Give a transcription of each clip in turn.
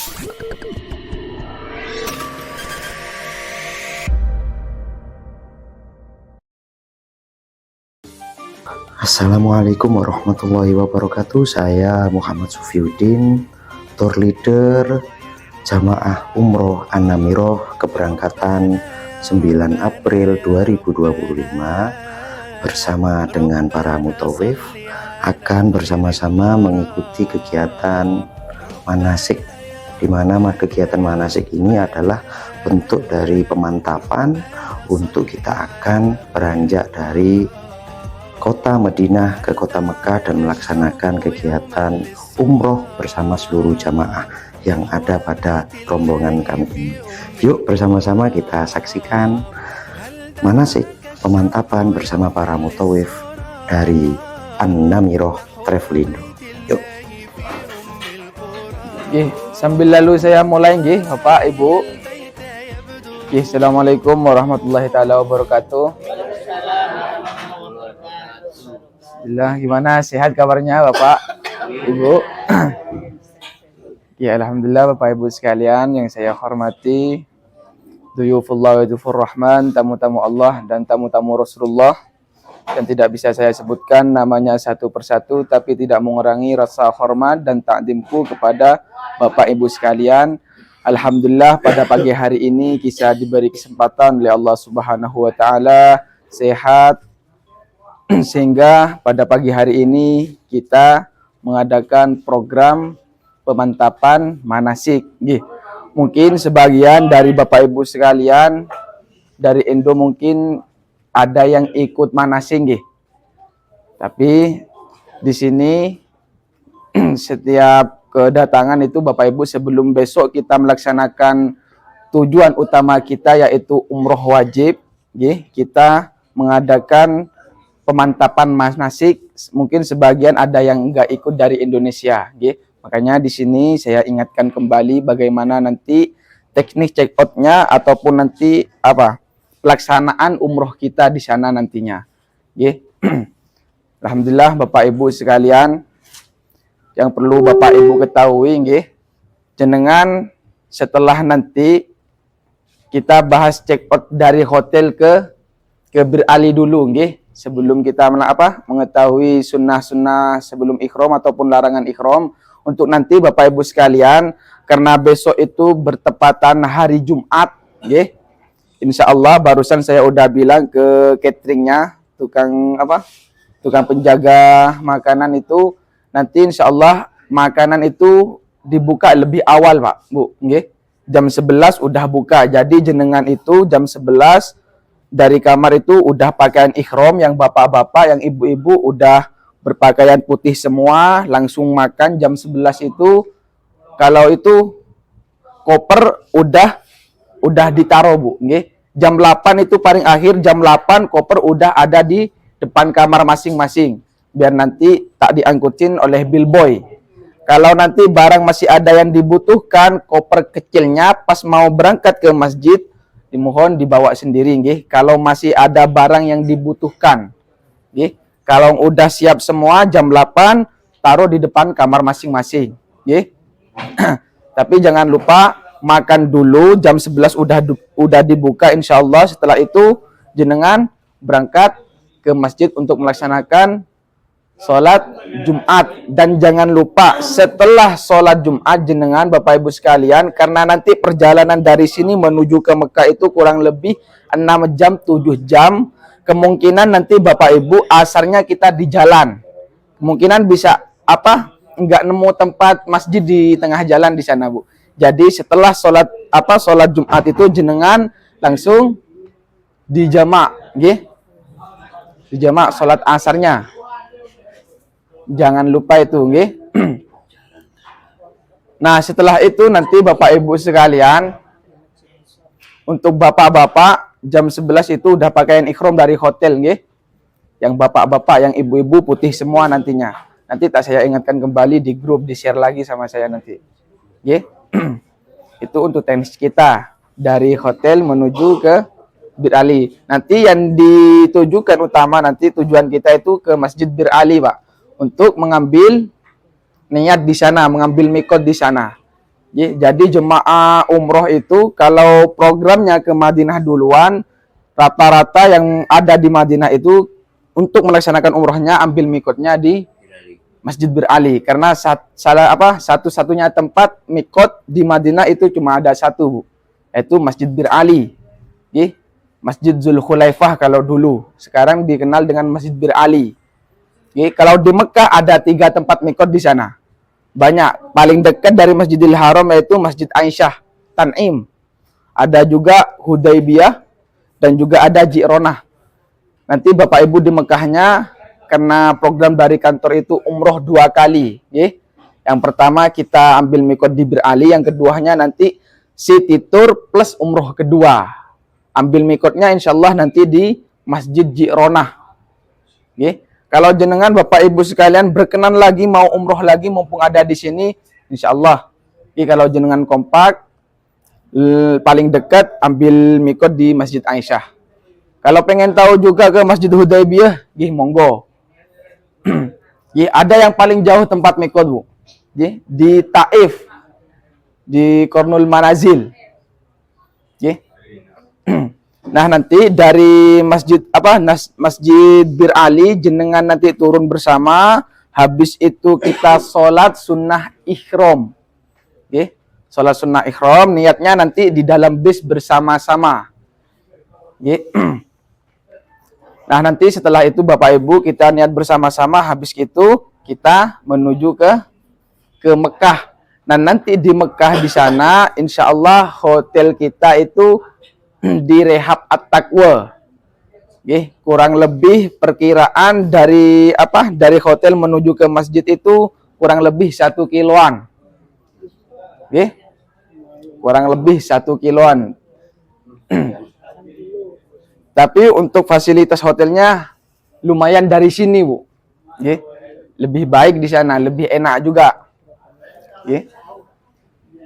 Assalamualaikum warahmatullahi wabarakatuh. Saya Muhammad Sufiuddin, tour leader Jamaah Umroh An-Namiroh keberangkatan 9 April 2025 bersama dengan para mutawif akan bersama-sama mengikuti kegiatan manasik, di mana kegiatan manasik ini adalah bentuk dari pemantapan untuk kita akan beranjak dari kota Madinah ke kota Mekah dan melaksanakan kegiatan umroh bersama seluruh jamaah yang ada pada rombongan kami ini. Yuk bersama-sama kita saksikan manasik pemantapan bersama para mutawif dari An-Namiroh Travelindo. Yuk. Sambil lalu saya mulai Bapak Ibu. Assalamualaikum warahmatullahi taala wabarakatuh. Alhamdulillah, gimana sehat kabarnya Bapak Ibu? Ya, alhamdulillah Bapak Ibu sekalian yang saya hormati, duyufullah wa duyufur rahman, tamu-tamu Allah dan tamu-tamu Rasulullah yang tidak bisa saya sebutkan namanya satu persatu, tapi tidak mengurangi rasa hormat dan takdimku kepada Bapak Ibu sekalian. Alhamdulillah pada pagi hari ini kita diberi kesempatan oleh Allah Subhanahu wa taala sehat, sehingga pada pagi hari ini kita mengadakan program pemantapan manasik. Mungkin sebagian dari Bapak Ibu sekalian dari Indo mungkin ada yang ikut manasik, tapi di sini setiap kedatangan itu Bapak Ibu sebelum besok kita melaksanakan tujuan utama kita yaitu umroh wajib, kita mengadakan pemantapan manasik. Mungkin sebagian ada yang enggak ikut dari Indonesia, makanya di sini saya ingatkan kembali bagaimana nanti teknik check outnya ataupun nanti pelaksanaan umroh kita di sana nantinya. Alhamdulillah Bapak Ibu sekalian, yang perlu Bapak Ibu ketahui, jenengan setelah nanti kita bahas check out dari hotel ke Bir Ali dulu, sebelum kita mengetahui sunnah-sunnah sebelum ikhram ataupun larangan ikhram. Untuk nanti Bapak Ibu sekalian, karena besok itu bertepatan hari Jumat, insya Allah barusan saya udah bilang ke cateringnya, tukang penjaga makanan itu, nanti insya Allah makanan itu dibuka lebih awal Pak Bu, jam 11 udah buka. Jadi jenengan itu jam 11 dari kamar itu udah pakaian ikhram, yang bapak-bapak, yang ibu-ibu udah berpakaian putih semua, langsung makan jam 11 itu. Kalau itu koper udah ditaruh Bu, jam 8 itu paling akhir, jam 8 koper udah ada di depan kamar masing-masing, biar nanti tak diangkutin oleh billboy. Kalau nanti barang masih ada yang dibutuhkan, koper kecilnya pas mau berangkat ke masjid dimohon dibawa sendiri, kalau masih ada barang yang dibutuhkan. Kalau udah siap semua jam 8 taruh di depan kamar masing-masing, tapi jangan lupa makan dulu jam 11 udah dibuka insya Allah. Setelah itu jenengan berangkat ke masjid untuk melaksanakan sholat Jumat. Dan jangan lupa setelah sholat Jumat jenengan Bapak Ibu sekalian, karena nanti perjalanan dari sini menuju ke Mekah itu kurang lebih 6 jam 7 jam, kemungkinan nanti Bapak Ibu asarnya kita di jalan, kemungkinan bisa nggak nemu tempat masjid di tengah jalan di sana Bu. Jadi setelah sholat Jumat itu jenengan langsung dijamak, dijamak sholat asarnya. Jangan lupa itu, Nah, setelah itu nanti Bapak Ibu sekalian, untuk bapak-bapak jam 11 itu udah pakaian ikhram dari hotel, Yang bapak-bapak, yang ibu-ibu putih semua nantinya. Nanti tak saya ingatkan kembali di grup, di-share lagi sama saya nanti. Itu untuk teknis kita dari hotel menuju ke Bir Ali. Nanti yang ditujukan utama nanti tujuan kita itu ke Masjid Bir Ali, Pak, untuk mengambil niat di sana, mengambil mikot di sana. Jadi jemaah umroh itu kalau programnya ke Madinah duluan, rata-rata yang ada di Madinah itu untuk melaksanakan umrohnya ambil mikotnya di Masjid Bir Ali, karena satu-satunya tempat mikot di Madinah itu cuma ada satu, Bu, yaitu Masjid Bir Ali. Masjid Zulkhulaifah kalau dulu, sekarang dikenal dengan Masjid Bir Ali. Kalau di Mekah ada 3 tempat mikot di sana. Banyak, paling dekat dari Masjidil Haram yaitu Masjid Aisyah, Tan'im. Ada juga Hudaybiyah dan juga ada Ji'ronah. Nanti Bapak Ibu di Mekahnya, karena program dari kantor itu umroh 2 kali. Yang pertama kita ambil mikot di Bir Ali, yang keduanya nanti City Tour plus umroh kedua. Ambil mikotnya insya Allah nanti di Masjid Ji'ronah. Kalau jenengan Bapak Ibu sekalian berkenan lagi mau umroh lagi mumpung ada di sini, insya Allah. Kalau jenengan kompak, paling dekat ambil mikot di Masjid Aisyah. Kalau pengen tahu juga ke Masjid Hudaybiyah, monggo. Ada yang paling jauh tempat mikot, Bu. Di Taif, di Kornul Manazil. Nah, nanti dari Masjid Bir Ali jenengan nanti turun bersama, habis itu kita sholat sunnah ikhram. Sholat sunnah ikhram, niatnya nanti di dalam bis bersama-sama. Nah, nanti setelah itu Bapak Ibu kita niat bersama-sama, habis itu kita menuju ke Mekah. Nah, nanti di Mekah di sana insya Allah hotel kita itu di Rehab At-Taqwa. Kurang lebih perkiraan dari hotel menuju ke masjid itu kurang lebih 1 kiloan. Kurang lebih 1 kiloan. Tapi untuk fasilitas hotelnya lumayan dari sini, Bu. Lebih baik di sana, lebih enak juga.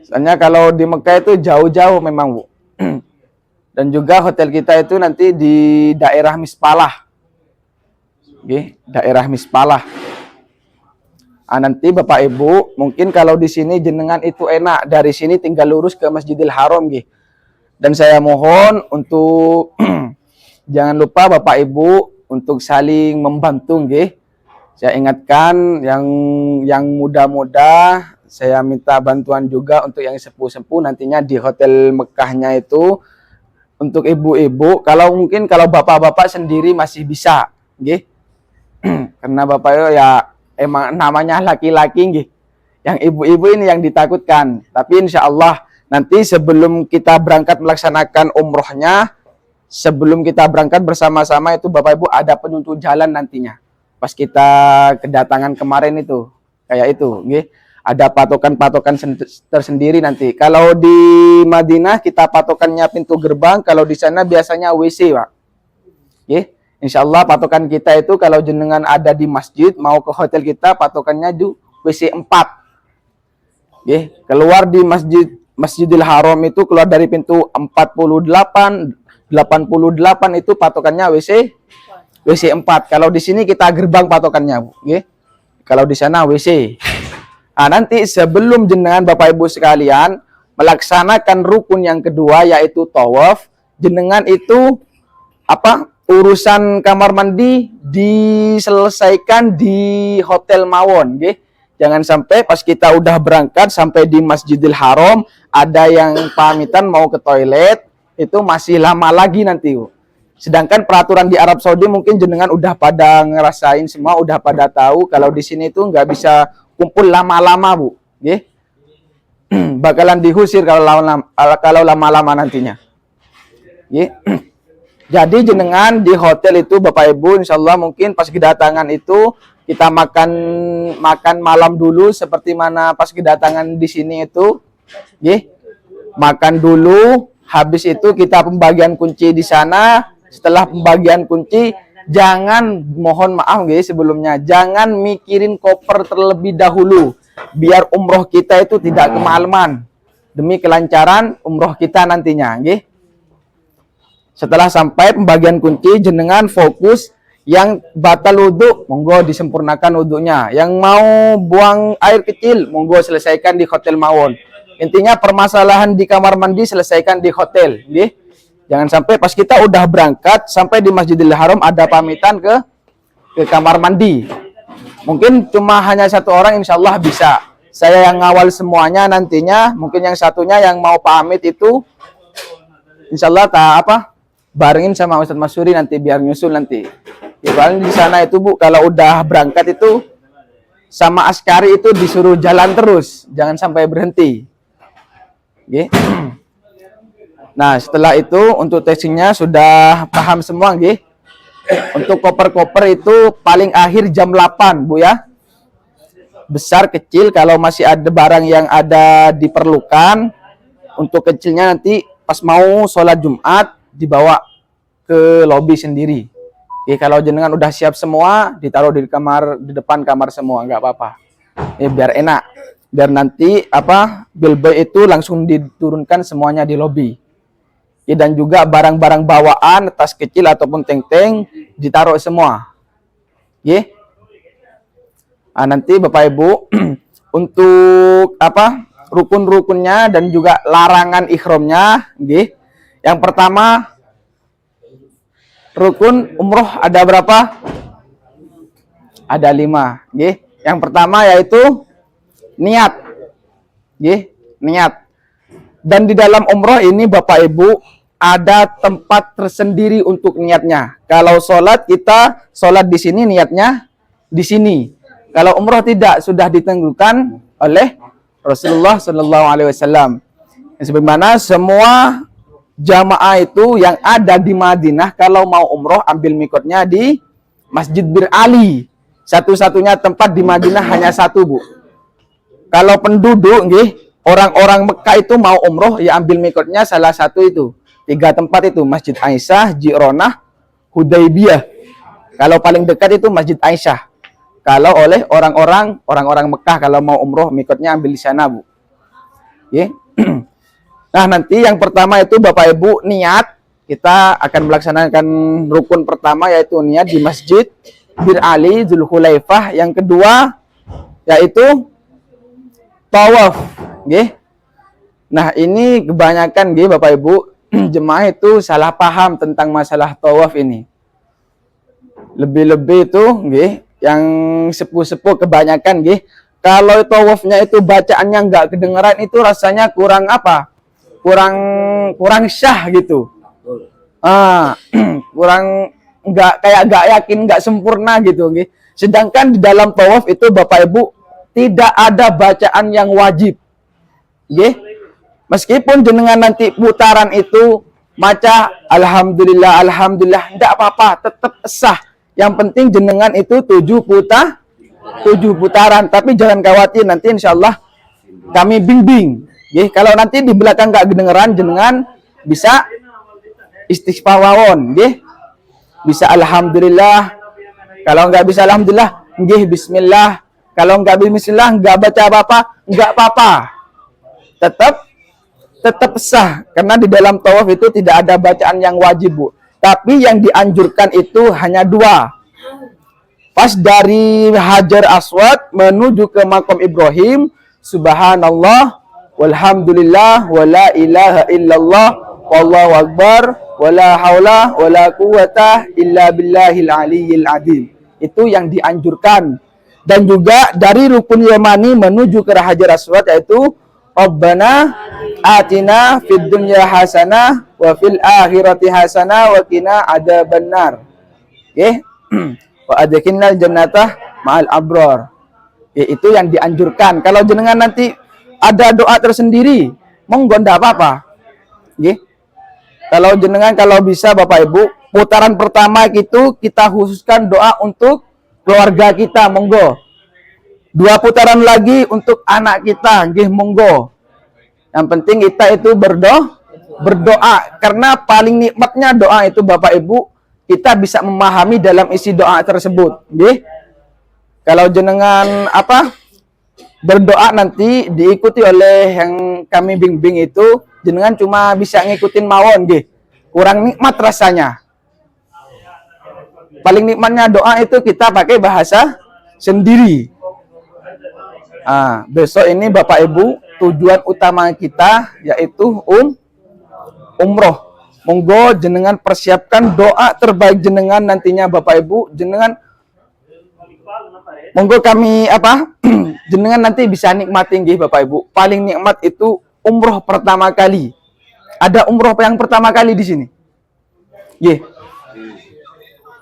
Soalnya kalau di Mekah itu jauh-jauh memang, Bu. Dan juga hotel kita itu nanti di daerah Mispalah. Daerah Mispalah. Nanti Bapak Ibu, mungkin kalau di sini jenengan itu enak, dari sini tinggal lurus ke Masjidil Haram. Dan saya mohon untuk jangan lupa Bapak Ibu untuk saling membantu. Saya ingatkan yang muda-muda, saya minta bantuan juga untuk yang sepuh-sepuh nantinya di hotel Mekahnya itu. Untuk ibu-ibu, kalau bapak-bapak sendiri masih bisa, karena bapak ya emang namanya laki-laki, yang ibu-ibu ini yang ditakutkan. Tapi insya Allah nanti sebelum kita berangkat melaksanakan umrohnya, sebelum kita berangkat bersama-sama itu Bapak Ibu ada penuntun jalan nantinya. Pas kita kedatangan kemarin itu, kayak itu, ada patokan-patokan tersendiri nanti. Kalau di Madinah kita patokannya pintu gerbang, kalau di sana biasanya WC, Pak. Insya Allah patokan kita itu kalau jenengan ada di masjid, mau ke hotel kita, patokannya di WC 4. Keluar di Masjidil Haram itu, keluar dari pintu 88 itu patokannya WC 4. Kalau di sini kita gerbang patokannya, Bu. Kalau di sana WC. Nanti sebelum jenengan Bapak Ibu sekalian melaksanakan rukun yang kedua yaitu tawaf, jenengan itu urusan kamar mandi diselesaikan di hotel mawon, Jangan sampai pas kita udah berangkat sampai di Masjidil Haram ada yang pamitan mau ke toilet, itu masih lama lagi nanti, Bu. Sedangkan peraturan di Arab Saudi mungkin jenengan udah pada ngerasain semua, udah pada tahu kalau di sini itu nggak bisa kumpul lama-lama, Bu. Bakalan dihusir kalau lama-lama nantinya. Jadi jenengan di hotel itu Bapak Ibu insya Allah mungkin pas kedatangan itu kita makan malam dulu seperti mana pas kedatangan di sini itu. Makan dulu, habis itu kita pembagian kunci di sana. Setelah pembagian kunci, mohon maaf sebelumnya, jangan mikirin koper terlebih dahulu. Biar umroh kita itu tidak kemalaman. Demi kelancaran umroh kita nantinya. Setelah sampai pembagian kunci, jenengan fokus yang batal wudhu, monggo disempurnakan wudhunya. Yang mau buang air kecil, monggo selesaikan di hotel mawon. Intinya permasalahan di kamar mandi selesaikan di hotel, nggih. Jangan sampai pas kita udah berangkat sampai di Masjidil Haram ada pamitan ke kamar mandi. Mungkin cuma hanya satu orang, insya Allah bisa. Saya yang ngawal semuanya nantinya. Mungkin yang satunya yang mau pamit itu, insya Allah barengin sama Ustadz Masyuri nanti biar nyusul nanti. Ya, paling di sana itu Bu, kalau udah berangkat itu sama askari itu disuruh jalan terus, jangan sampai berhenti. Oke. Nah, setelah itu untuk testingnya sudah paham semua, nggih. Untuk koper-koper itu paling akhir jam 8, Bu ya. Besar kecil kalau masih ada barang yang ada diperlukan. Untuk kecilnya nanti pas mau sholat Jumat dibawa ke lobi sendiri. Kalau jenengan udah siap semua, ditaruh di depan kamar semua, nggak apa-apa. Biar enak. Biar nanti bellboy itu langsung diturunkan semuanya di lobi. Dan juga barang-barang bawaan, tas kecil ataupun teng-teng ditaruh semua. Nanti Bapak Ibu untuk rukun-rukunnya dan juga larangan ikhramnya, yang pertama rukun umroh ada berapa? Ada 5, Yang pertama yaitu niat, niat. Dan di dalam umroh ini Bapak Ibu ada tempat tersendiri untuk niatnya. Kalau sholat kita sholat di sini, niatnya di sini. Kalau umroh tidak, sudah ditentukan oleh Rasulullah Shallallahu Alaihi Wasallam. Sebagaimana semua jamaah itu yang ada di Madinah kalau mau umroh ambil mikotnya di Masjid Bir Ali. Satu-satunya tempat di Madinah hanya satu, Bu. Kalau penduduk, orang-orang Mekah itu mau umroh ya ambil mikotnya salah satu itu. 3 tempat itu, Masjid Aisyah, Ji'ronah, Hudaybiyah. Kalau paling dekat itu Masjid Aisyah. Kalau oleh orang-orang Mekah kalau mau umroh mikotnya ambil di sana, Bu. Nah, nanti yang pertama itu Bapak Ibu niat. Kita akan melaksanakan rukun pertama yaitu niat di Masjid Bir Ali Dzulhulaifah. Yang kedua yaitu tawaf, Nah, ini kebanyakan Bapak Ibu jemaah itu salah paham tentang masalah tawaf ini. Lebih-lebih itu yang sepuh-sepuh kebanyakan kalau tawafnya itu bacaannya nggak kedengeran itu rasanya kurang kurang syah gitu. Kurang nggak yakin, nggak sempurna gitu. Sedangkan di dalam tawaf itu Bapak Ibu tidak ada bacaan yang wajib. Meskipun jenengan nanti putaran itu baca alhamdulillah alhamdulillah enggak apa-apa, tetap sah. Yang penting jenengan itu 7 putaran, tapi jangan khawatir nanti insyaallah kami bimbing. Kalau nanti di belakang enggak kedengeran jenengan bisa istighfar wawon, Bisa alhamdulillah. Kalau enggak bisa alhamdulillah, bismillah. Kalau enggak bismillah, enggak baca apa-apa, enggak apa-apa. Tetap sah karena di dalam tawaf itu tidak ada bacaan yang wajib, Bu. Tapi yang dianjurkan itu hanya 2. Pas dari Hajar Aswad menuju ke Makam Ibrahim, subhanallah walhamdulillah wala ilaha illallah wallahu akbar wala haula wala quwata illa billahil aliyyil azim. Itu yang dianjurkan. Dan juga dari rukun Yamani menuju ke Hajar Aswad yaitu Rabbana atina fid dunya hasanah wa fil akhirati hasanah wa qina adzabannar. Wa adkhilnal jannata ma'al abrar. Itu yang dianjurkan. Kalau jenengan nanti ada doa tersendiri, monggo ndak apa-apa. Kalau jenengan kalau bisa Bapak Ibu, putaran pertama itu kita khususkan doa untuk keluarga kita, monggo. 2 putaran lagi untuk anak kita, monggo. Yang penting kita itu berdoa karena paling nikmatnya doa itu Bapak Ibu, kita bisa memahami dalam isi doa tersebut, Kalau jenengan berdoa nanti diikuti oleh yang kami bimbing itu, jenengan cuma bisa ngikutin mawon, kurang nikmat rasanya. Paling nikmatnya doa itu kita pakai bahasa sendiri. Besok ini Bapak Ibu tujuan utama kita yaitu umroh. Monggo jenengan persiapkan doa terbaik jenengan nantinya Bapak Ibu. Jenengan monggo kami jenengan nanti bisa nikmati nggih Bapak Ibu. Paling nikmat itu umroh pertama kali. Ada umroh yang pertama kali di sini. Nggih.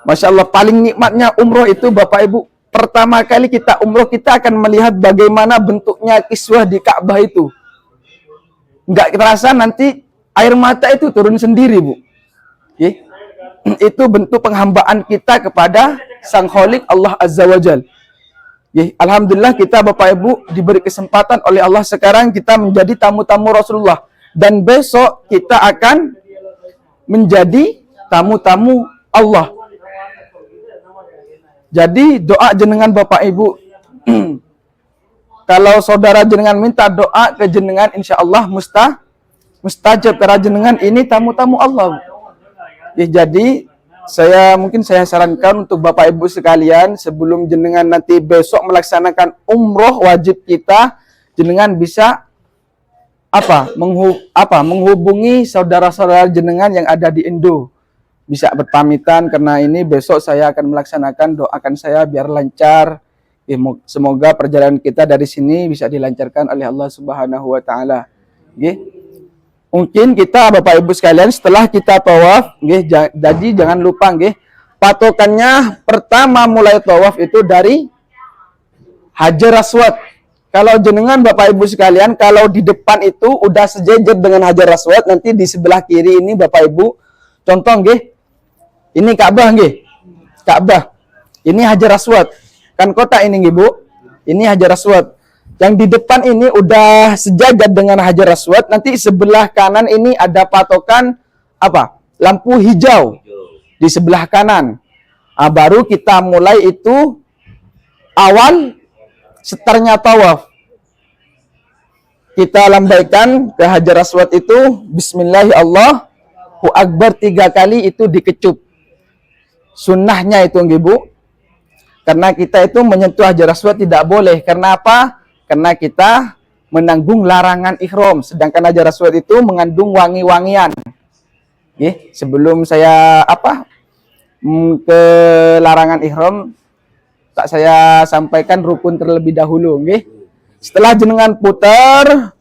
Masya Allah, paling nikmatnya umroh itu Bapak Ibu. Pertama kali kita umroh, kita akan melihat bagaimana bentuknya kiswah di Ka'bah itu. Nggak terasa nanti air mata itu turun sendiri, Bu. Nggih. Itu bentuk penghambaan kita kepada Sang Khalik Allah Azza wa Jal. Alhamdulillah kita Bapak Ibu diberi kesempatan oleh Allah sekarang kita menjadi tamu-tamu Rasulullah. Dan besok kita akan menjadi tamu-tamu Allah. Jadi doa jenengan Bapak Ibu. Kalau saudara jenengan minta doa ke jenengan, insya Allah mustajab karena jenengan ini tamu-tamu Allah. Jadi saya sarankan untuk Bapak Ibu sekalian sebelum jenengan nanti besok melaksanakan umroh wajib kita, jenengan bisa menghubungi saudara-saudara jenengan yang ada di Indo. Bisa berpamitan karena ini besok saya akan melaksanakan, doakan saya biar lancar. Semoga perjalanan kita dari sini bisa dilancarkan oleh Allah Subhanahu wa taala. Mungkin kita Bapak Ibu sekalian setelah kita tawaf, jadi jangan lupa patokannya pertama mulai tawaf itu dari Hajar Aswad. Kalau jenengan Bapak Ibu sekalian, kalau di depan itu udah sejajar dengan Hajar Aswad, nanti di sebelah kiri ini Bapak Ibu, contoh ini Ka'bah Ka'bah. Ini Hajar Aswad. Kan kota ini Bu. Ini Hajar Aswad. Yang di depan ini udah sejajar dengan Hajar Aswad, nanti sebelah kanan ini ada patokan lampu hijau di sebelah kanan. Baru kita mulai itu awal setarnya tawaf. Kita lambaikan ke Hajar Aswad itu Bismillahirrahmanirrahim Akbar 3 kali itu dikecup. Sunnahnya itu Bu. Karena kita itu menyentuh Hajar Aswad tidak boleh. Karena apa? Karena kita menanggung larangan ihram, sedangkan Hajar Aswad itu mengandung wangi-wangian. Sebelum saya ke larangan ihram, tak saya sampaikan rukun terlebih dahulu. Setelah jenengan putar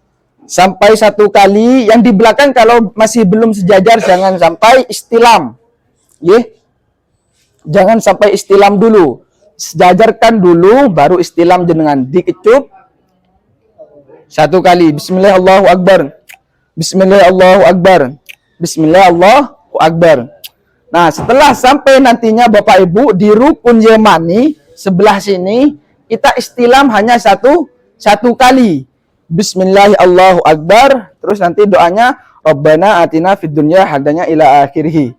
sampai 1 kali, yang di belakang kalau masih belum sejajar jangan sampai istilam. Jangan sampai istilam dulu. Sejajarkan dulu baru istilam jenengan, dikecup 1 kali. Bismillah Allahu Akbar. Bismillah Allahu Akbar. Bismillah Allahu Akbar. Nah, setelah sampai nantinya Bapak Ibu di rukun Yamani sebelah sini, kita istilam hanya satu kali. Bismillah Allahu Akbar. Terus nanti doanya Rabbana atina fid dunya hadanya ila akhirih.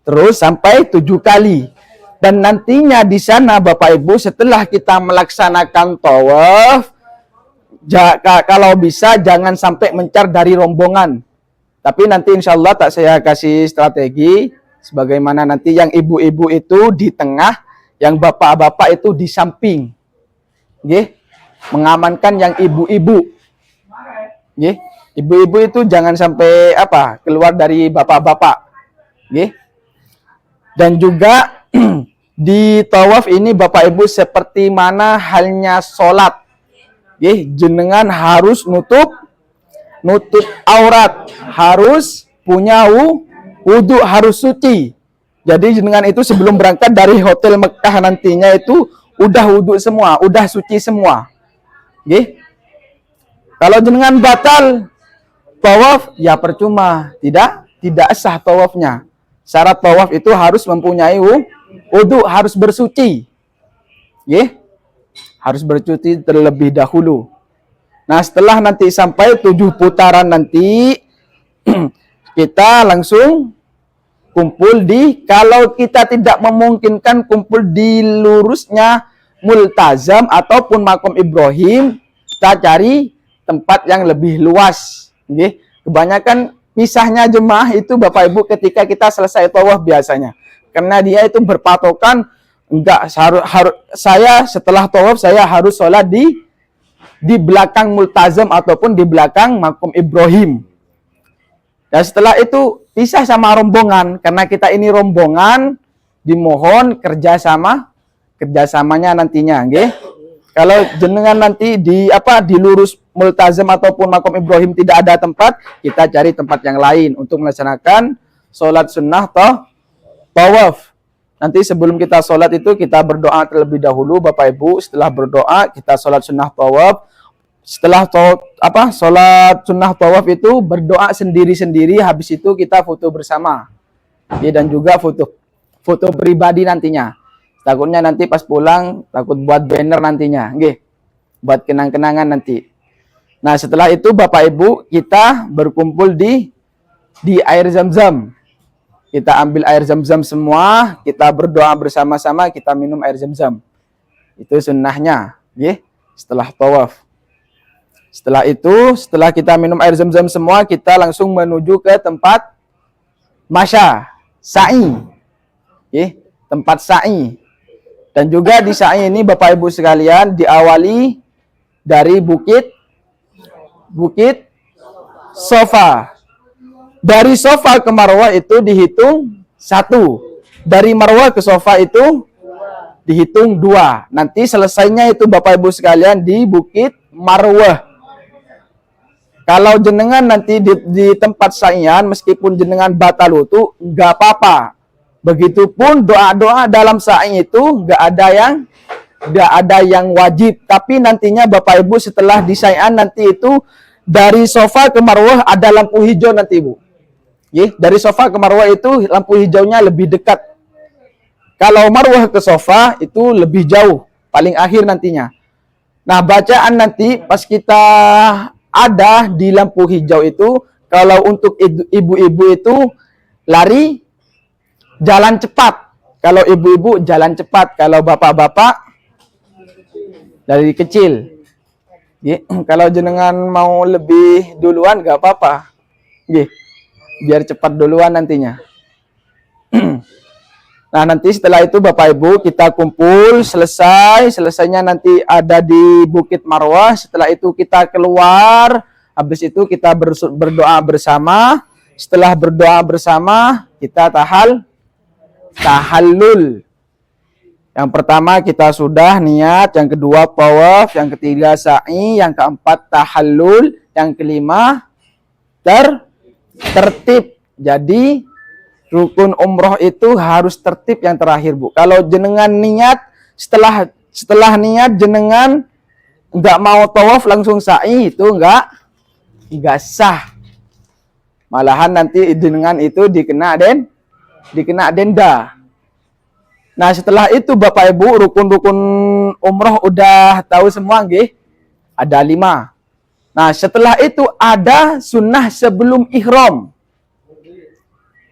Terus sampai 7 kali. Dan nantinya di sana Bapak Ibu setelah kita melaksanakan tawaf, kalau bisa jangan sampai mencar dari rombongan. Tapi nanti insya Allah tak saya kasih strategi. Sebagaimana nanti yang ibu-ibu itu di tengah, yang bapak-bapak itu di samping. Mengamankan yang ibu-ibu. Ibu-ibu itu jangan sampai keluar dari bapak-bapak. Dan juga di tawaf ini Bapak Ibu seperti mana halnya sholat. Jenengan harus nutup aurat, harus punya wudu, harus suci. Jadi jenengan itu sebelum berangkat dari hotel Mekah nantinya itu udah wudu semua, udah suci semua. Kalau jenengan batal tawaf, ya percuma, tidak sah tawafnya. Syarat tawaf itu harus mempunyai wudu, harus bersuci. Harus bersuci terlebih dahulu. Nah, setelah nanti sampai 7 putaran nanti, kita langsung kumpul kalau kita tidak memungkinkan kumpul di lurusnya Multazam ataupun Makom Ibrahim, kita cari tempat yang lebih luas. Kebanyakan pisahnya jemaah itu Bapak Ibu ketika kita selesai tawaf biasanya. Karena dia itu berpatokan, saya setelah tawaf saya harus sholat di di belakang multazam ataupun di belakang makom Ibrahim. Dan setelah itu pisah sama rombongan, karena kita ini rombongan, dimohon kerjasamanya nantinya, nggih. Kalau jenengan nanti di lurus multazam ataupun makom Ibrahim tidak ada tempat, kita cari tempat yang lain untuk melaksanakan sholat sunnah tawaf. Nanti sebelum kita sholat itu kita berdoa terlebih dahulu, Bapak Ibu. Setelah berdoa kita sholat sunnah tawaf. Setelah sholat sunnah tawaf itu berdoa sendiri-sendiri, habis itu kita foto bersama. Ya, dan juga foto pribadi nantinya. Takutnya nanti pas pulang takut buat banner nantinya, nggih. Buat kenang-kenangan nanti. Nah, setelah itu Bapak Ibu kita berkumpul di air Zam-Zam. Kita ambil air Zam-Zam semua, kita berdoa bersama-sama, kita minum air Zam-Zam. Itu sunnahnya, nggih, setelah tawaf. Setelah itu, setelah kita minum air Zam-Zam semua, kita langsung menuju ke tempat masya, sa'i. Okay, tempat sa'i. Dan juga di sa'i ini Bapak Ibu sekalian diawali dari bukit Sofa. Dari Sofa ke Marwah itu dihitung 1. Dari Marwah ke Sofa itu dihitung 2. Nanti selesainya itu Bapak Ibu sekalian di bukit Marwah. Kalau jenengan nanti di tempat sa'ian, meskipun jenengan batal wudu, nggak apa-apa. Begitupun doa-doa dalam sa'i itu nggak ada yang wajib. Tapi nantinya Bapak Ibu setelah di sa'ian nanti itu dari Sofa ke Marwah ada lampu hijau nanti Ibu. Dari Sofa ke Marwah itu lampu hijaunya lebih dekat. Kalau Marwah ke Sofa itu lebih jauh, paling akhir nantinya. Nah, bacaan nanti pas kita ada di lampu hijau itu, kalau untuk ibu-ibu itu lari jalan cepat. Kalau ibu-ibu jalan cepat, kalau bapak-bapak dari kecil. Kalau jenengan mau lebih duluan gak apa-apa. Biar cepat duluan nantinya. Nah, nanti setelah itu Bapak Ibu kita kumpul, selesainya nanti ada di Bukit Marwah. Setelah itu kita keluar, habis itu kita berdoa bersama. Setelah berdoa bersama, kita tahallul. Yang pertama kita sudah niat, yang kedua tawaf, yang ketiga sa'i, yang keempat tahallul, yang kelima tertib. Jadi rukun umroh itu harus tertib yang terakhir, Bu. Kalau jenengan niat setelah niat jenengan nggak mau tawaf langsung sa'i, itu nggak sah. Malahan nanti jenengan itu dikena denda. Nah, setelah itu Bapak Ibu rukun-rukun umroh udah tahu semua, nggih? Ada 5. Nah, setelah itu ada sunnah sebelum ihram.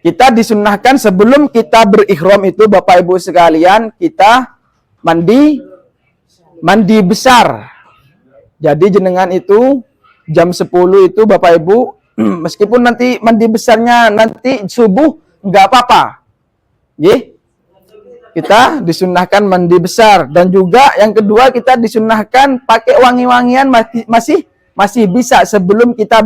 Kita disunnahkan sebelum kita berikhram itu Bapak Ibu sekalian, kita mandi besar. Jadi jenengan itu jam 10 itu Bapak Ibu, meskipun nanti mandi besarnya nanti subuh, nggak apa-apa. Kita disunnahkan mandi besar. Dan juga yang kedua kita disunnahkan pakai wangi-wangian masih bisa sebelum kita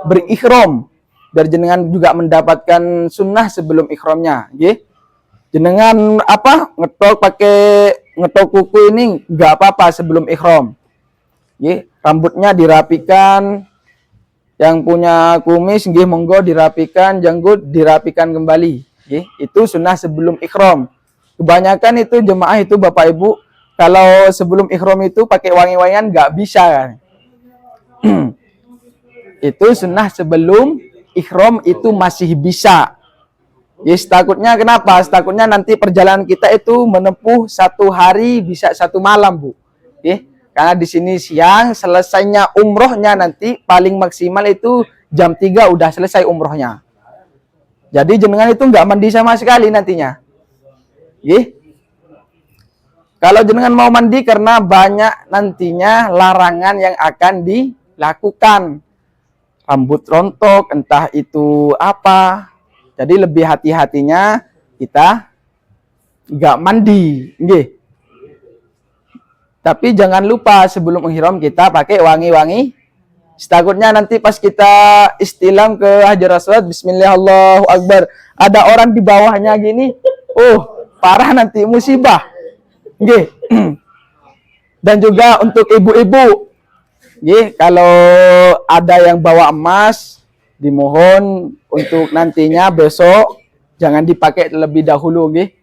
berikhram. Biar jenengan juga mendapatkan sunnah sebelum ikhramnya, jenengan ngetok kuku ini nggak apa-apa sebelum ikhram, rambutnya dirapikan, yang punya kumis monggo dirapikan, janggut dirapikan kembali, itu sunnah sebelum ikhram. Kebanyakan itu jemaah itu Bapak Ibu kalau sebelum ikhram itu pakai wangi-wangian nggak bisa kan? Itu sunnah sebelum ikhram itu masih bisa. Takutnya kenapa? Takutnya nanti perjalanan kita itu menempuh 1 hari bisa 1 malam, Bu. Karena di sini siang, selesainya umrohnya nanti paling maksimal itu jam 3 udah selesai umrohnya. Jadi jenengan itu nggak mandi sama sekali nantinya. Kalau jenengan mau mandi karena banyak nantinya larangan yang akan dilakukan. Rambut rontok, entah itu apa. Jadi lebih hati-hatinya kita nggak mandi. Tapi jangan lupa sebelum ihram kita pakai wangi-wangi. Takutnya nanti pas kita istilam ke Hajar Aswad, Bismillah Allahu Akbar, ada orang di bawahnya gini, oh parah nanti musibah. Nggih. Dan juga untuk ibu-ibu, nggih, kalau ada yang bawa emas, dimohon untuk nantinya besok jangan dipakai terlebih dahulu, nggih.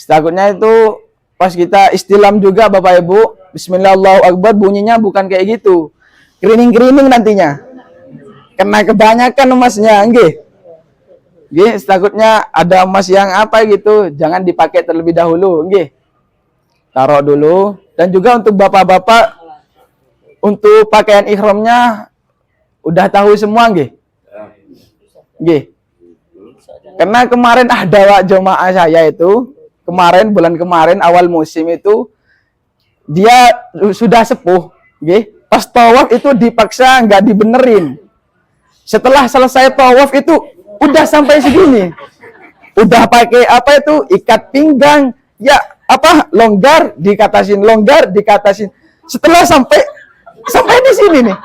Takutnya itu pas kita istilam juga Bapak Ibu, Bismillah Allahu Akbar, bunyinya bukan kayak gitu. Kerining-kerining nantinya. Karena kebanyakan emasnya, nggih. Nggih, takutnya ada emas yang apa gitu, jangan dipakai terlebih dahulu, nggih. Taruh dulu. Dan juga untuk bapak-bapak, untuk pakaian ihramnya udah tahu semua, nggih. Nggih. Karena kemarin ada jemaah saya itu, bulan kemarin awal musim itu, dia sudah sepuh, nggih. Pas tawaf itu dipaksa nggak dibenerin. Setelah selesai tawaf itu udah sampai segini. Udah pakai apa itu? Ikat pinggang. Ya, apa? Longgar, dikatasin longgar, dikatasin. Setelah sampai di sini nih.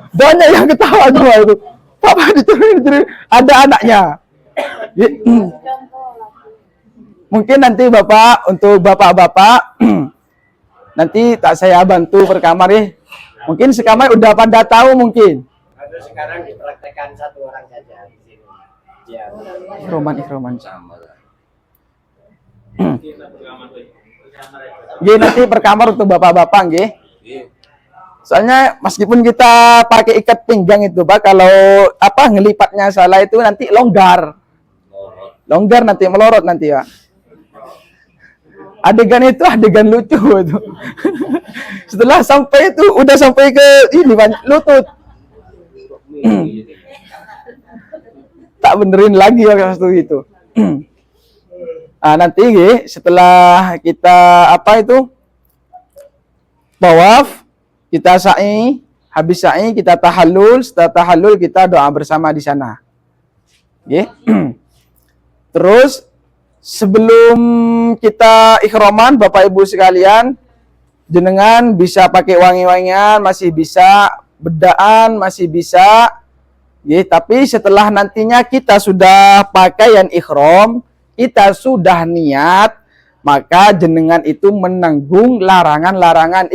Banyak yang ketawa semua itu. Papa diturunin, ada anaknya. Mungkin nanti Bapak, untuk Bapak-bapak nanti tak saya bantu per kamar ya. Mungkin sekamar udah pada tahu mungkin. Atau sekarang dipraktekkan satu orang saja di sini. Ya. Ihroman sama. Nggih, nanti per kamar untuk bapak-bapak nggih. Soalnya meskipun kita pakai ikat pinggang itu, Pak, kalau apa ngelipatnya salah itu nanti longgar. Longgar nanti melorot nanti, Pak. Adegan itu adegan lucu itu. Setelah sampai itu udah sampai ke ini lutut. Tak benerin lagi waktu itu. Nanti setelah kita apa itu tawaf, kita sa'i, habis sa'i kita tahallul, setelah tahallul kita doa bersama di sana. Terus sebelum kita ikhraman, Bapak Ibu sekalian, jenengan bisa pakai wangi-wangian, masih bisa bedaan, masih bisa. Tapi setelah nantinya kita sudah pakaian ikhram, kita sudah niat, maka jenengan itu menanggung larangan-larangan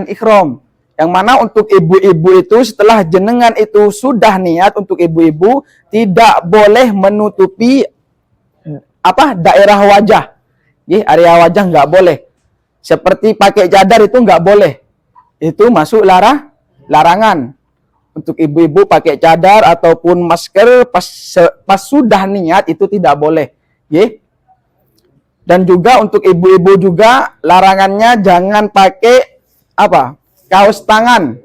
ikhram. Yang mana untuk ibu-ibu itu setelah jenengan itu sudah niat, untuk ibu-ibu tidak boleh menutupi daerah wajah. Area wajah nggak boleh. Seperti pakai cadar itu nggak boleh. Itu masuk larangan. Untuk ibu-ibu pakai cadar ataupun masker pas sudah niat itu tidak boleh. Dan juga untuk ibu-ibu juga larangannya jangan pakai kaos tangan.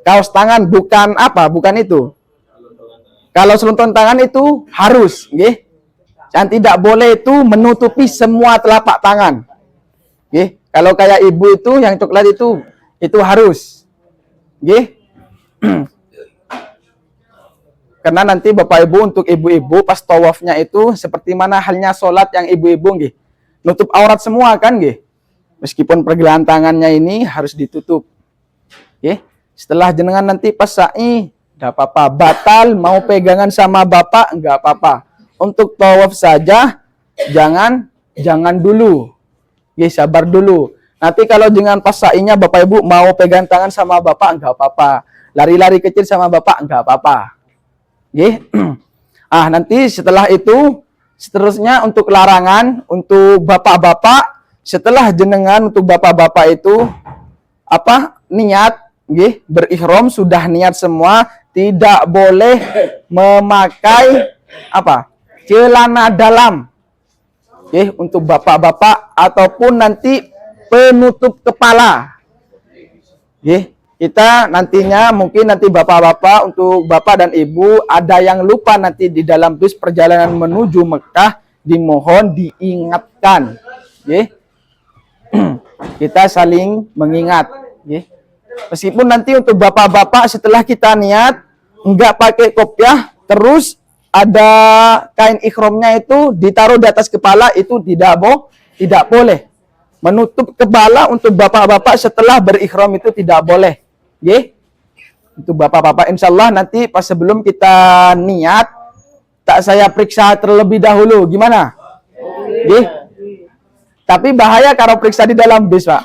Kaos tangan bukan itu. Kalau seluntung tangan itu harus, dan tidak boleh itu menutupi semua telapak tangan. Kalau kayak ibu itu yang coklat itu harus. Karena nanti Bapak Ibu, untuk ibu-ibu pas tawafnya itu seperti mana halnya sholat yang ibu-ibu nutup aurat semua kan meskipun pergelangan tangannya ini harus ditutup. Setelah jenengan nanti pas sa'i enggak apa-apa, batal mau pegangan sama bapak enggak apa-apa. Untuk tawaf saja jangan dulu. Sabar dulu. Nanti kalau dengan pas sa'inya Bapak Ibu mau pegang tangan sama bapak enggak apa-apa. Lari-lari kecil sama bapak enggak apa-apa. Nanti setelah itu seterusnya untuk larangan untuk bapak-bapak, setelah jenengan untuk bapak-bapak itu niat berihram, sudah niat semua, tidak boleh memakai celana dalam. Untuk bapak-bapak ataupun nanti penutup kepala. Kita nantinya mungkin nanti bapak-bapak, untuk bapak dan ibu ada yang lupa nanti di dalam bus perjalanan menuju Mekah, dimohon diingatkan. Kita saling mengingat. Meskipun nanti untuk bapak-bapak setelah kita niat enggak pakai kopiah, terus ada kain ikhramnya itu ditaruh di atas kepala, itu tidak boleh. Menutup kepala untuk bapak-bapak setelah berihram itu tidak boleh. Nggih. Untuk bapak-bapak insyaallah nanti pas sebelum kita niat tak saya periksa terlebih dahulu. Gimana? Nggih. Tapi bahaya kalau periksa di dalam bis, Pak.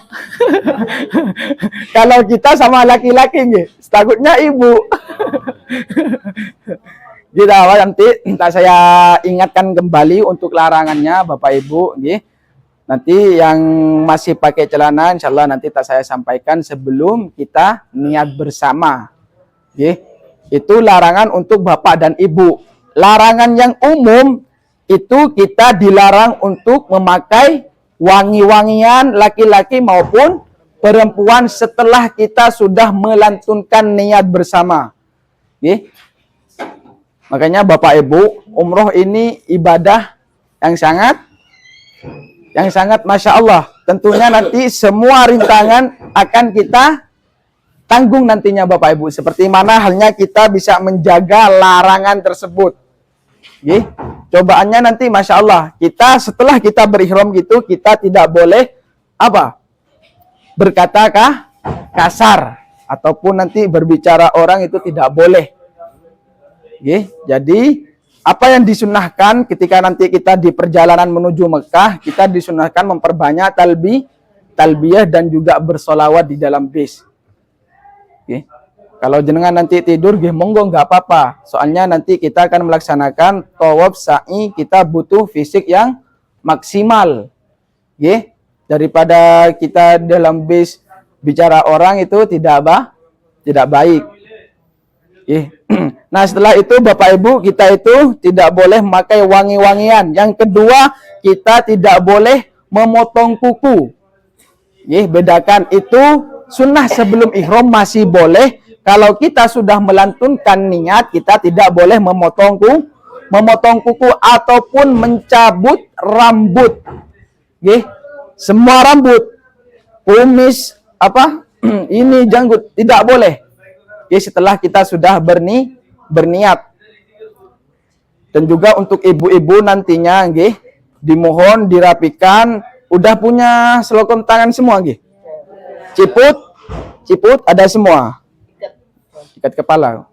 Kalau kita sama laki-laki nggih, takutnya ibu. Gitu, nanti tak saya ingatkan kembali untuk larangannya Bapak Ibu, nggih. Nanti yang masih pakai celana insyaallah nanti tak saya sampaikan sebelum kita niat bersama. Nggih. Itu larangan untuk Bapak dan Ibu. Larangan yang umum itu kita dilarang untuk memakai wangi-wangian laki-laki maupun perempuan setelah kita sudah melantunkan niat bersama. Nggih. Makanya Bapak Ibu, umroh ini ibadah yang sangat Masya Allah. Tentunya nanti semua rintangan akan kita tanggung nantinya Bapak Ibu. Seperti mana halnya kita bisa menjaga larangan tersebut. Nggih. Cobaannya nanti Masya Allah. Kita setelah kita berihram gitu, kita tidak boleh apa? Berkata kasar. Ataupun nanti berbicara orang itu tidak boleh. Nggih. Jadi apa yang disunahkan ketika nanti kita di perjalanan menuju Mekah, kita disunahkan memperbanyak talbiyah dan juga bersolawat di dalam bis. Okay. Kalau jenengan nanti tidur, monggo nggak apa-apa. Soalnya nanti kita akan melaksanakan tawaf sa'i, kita butuh fisik yang maksimal. Okay. Daripada kita dalam bis bicara orang itu tidak baik. Okay. Nah setelah itu Bapak Ibu kita itu tidak boleh memakai wangi-wangian. Yang kedua kita tidak boleh memotong kuku. Bedakan itu sunnah sebelum ihram masih boleh. Kalau kita sudah melantunkan niat kita tidak boleh memotong kuku ataupun mencabut rambut. Semua rambut, kumis ini janggut tidak boleh. Setelah kita sudah berniat. Dan juga untuk ibu-ibu nantinya dimohon dirapikan, udah punya selokan tangan semua ciput ada semua, ikat kepala.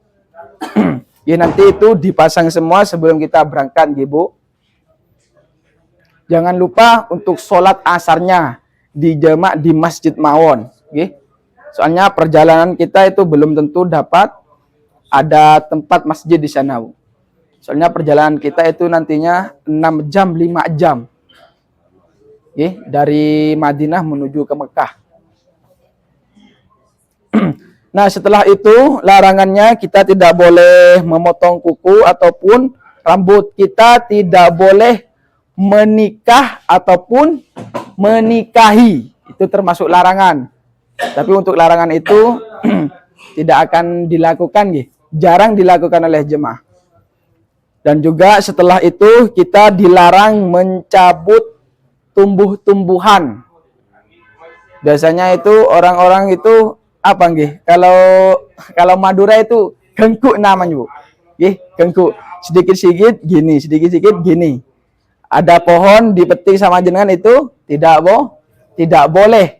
Nanti itu dipasang semua sebelum kita berangkat Bu. Jangan lupa untuk sholat asarnya dijamak di Masjid Mawon. Soalnya perjalanan kita itu belum tentu dapat ada tempat masjid di sana. Soalnya perjalanan kita itu nantinya 6 jam, 5 jam. Dari Madinah menuju ke Mekah. Nah setelah itu larangannya kita tidak boleh memotong kuku ataupun rambut. Kita tidak boleh menikah ataupun menikahi. Itu termasuk larangan. Tapi untuk larangan itu tidak akan dilakukan, jarang dilakukan oleh jemaah. Dan juga setelah itu kita dilarang mencabut tumbuh-tumbuhan. Biasanya itu orang-orang itu apa Kalau Madura itu gengkuk namanya Bu. Gengkuk. Sedikit-sedikit gini. Ada pohon dipetik sama jenengan itu tidak boleh.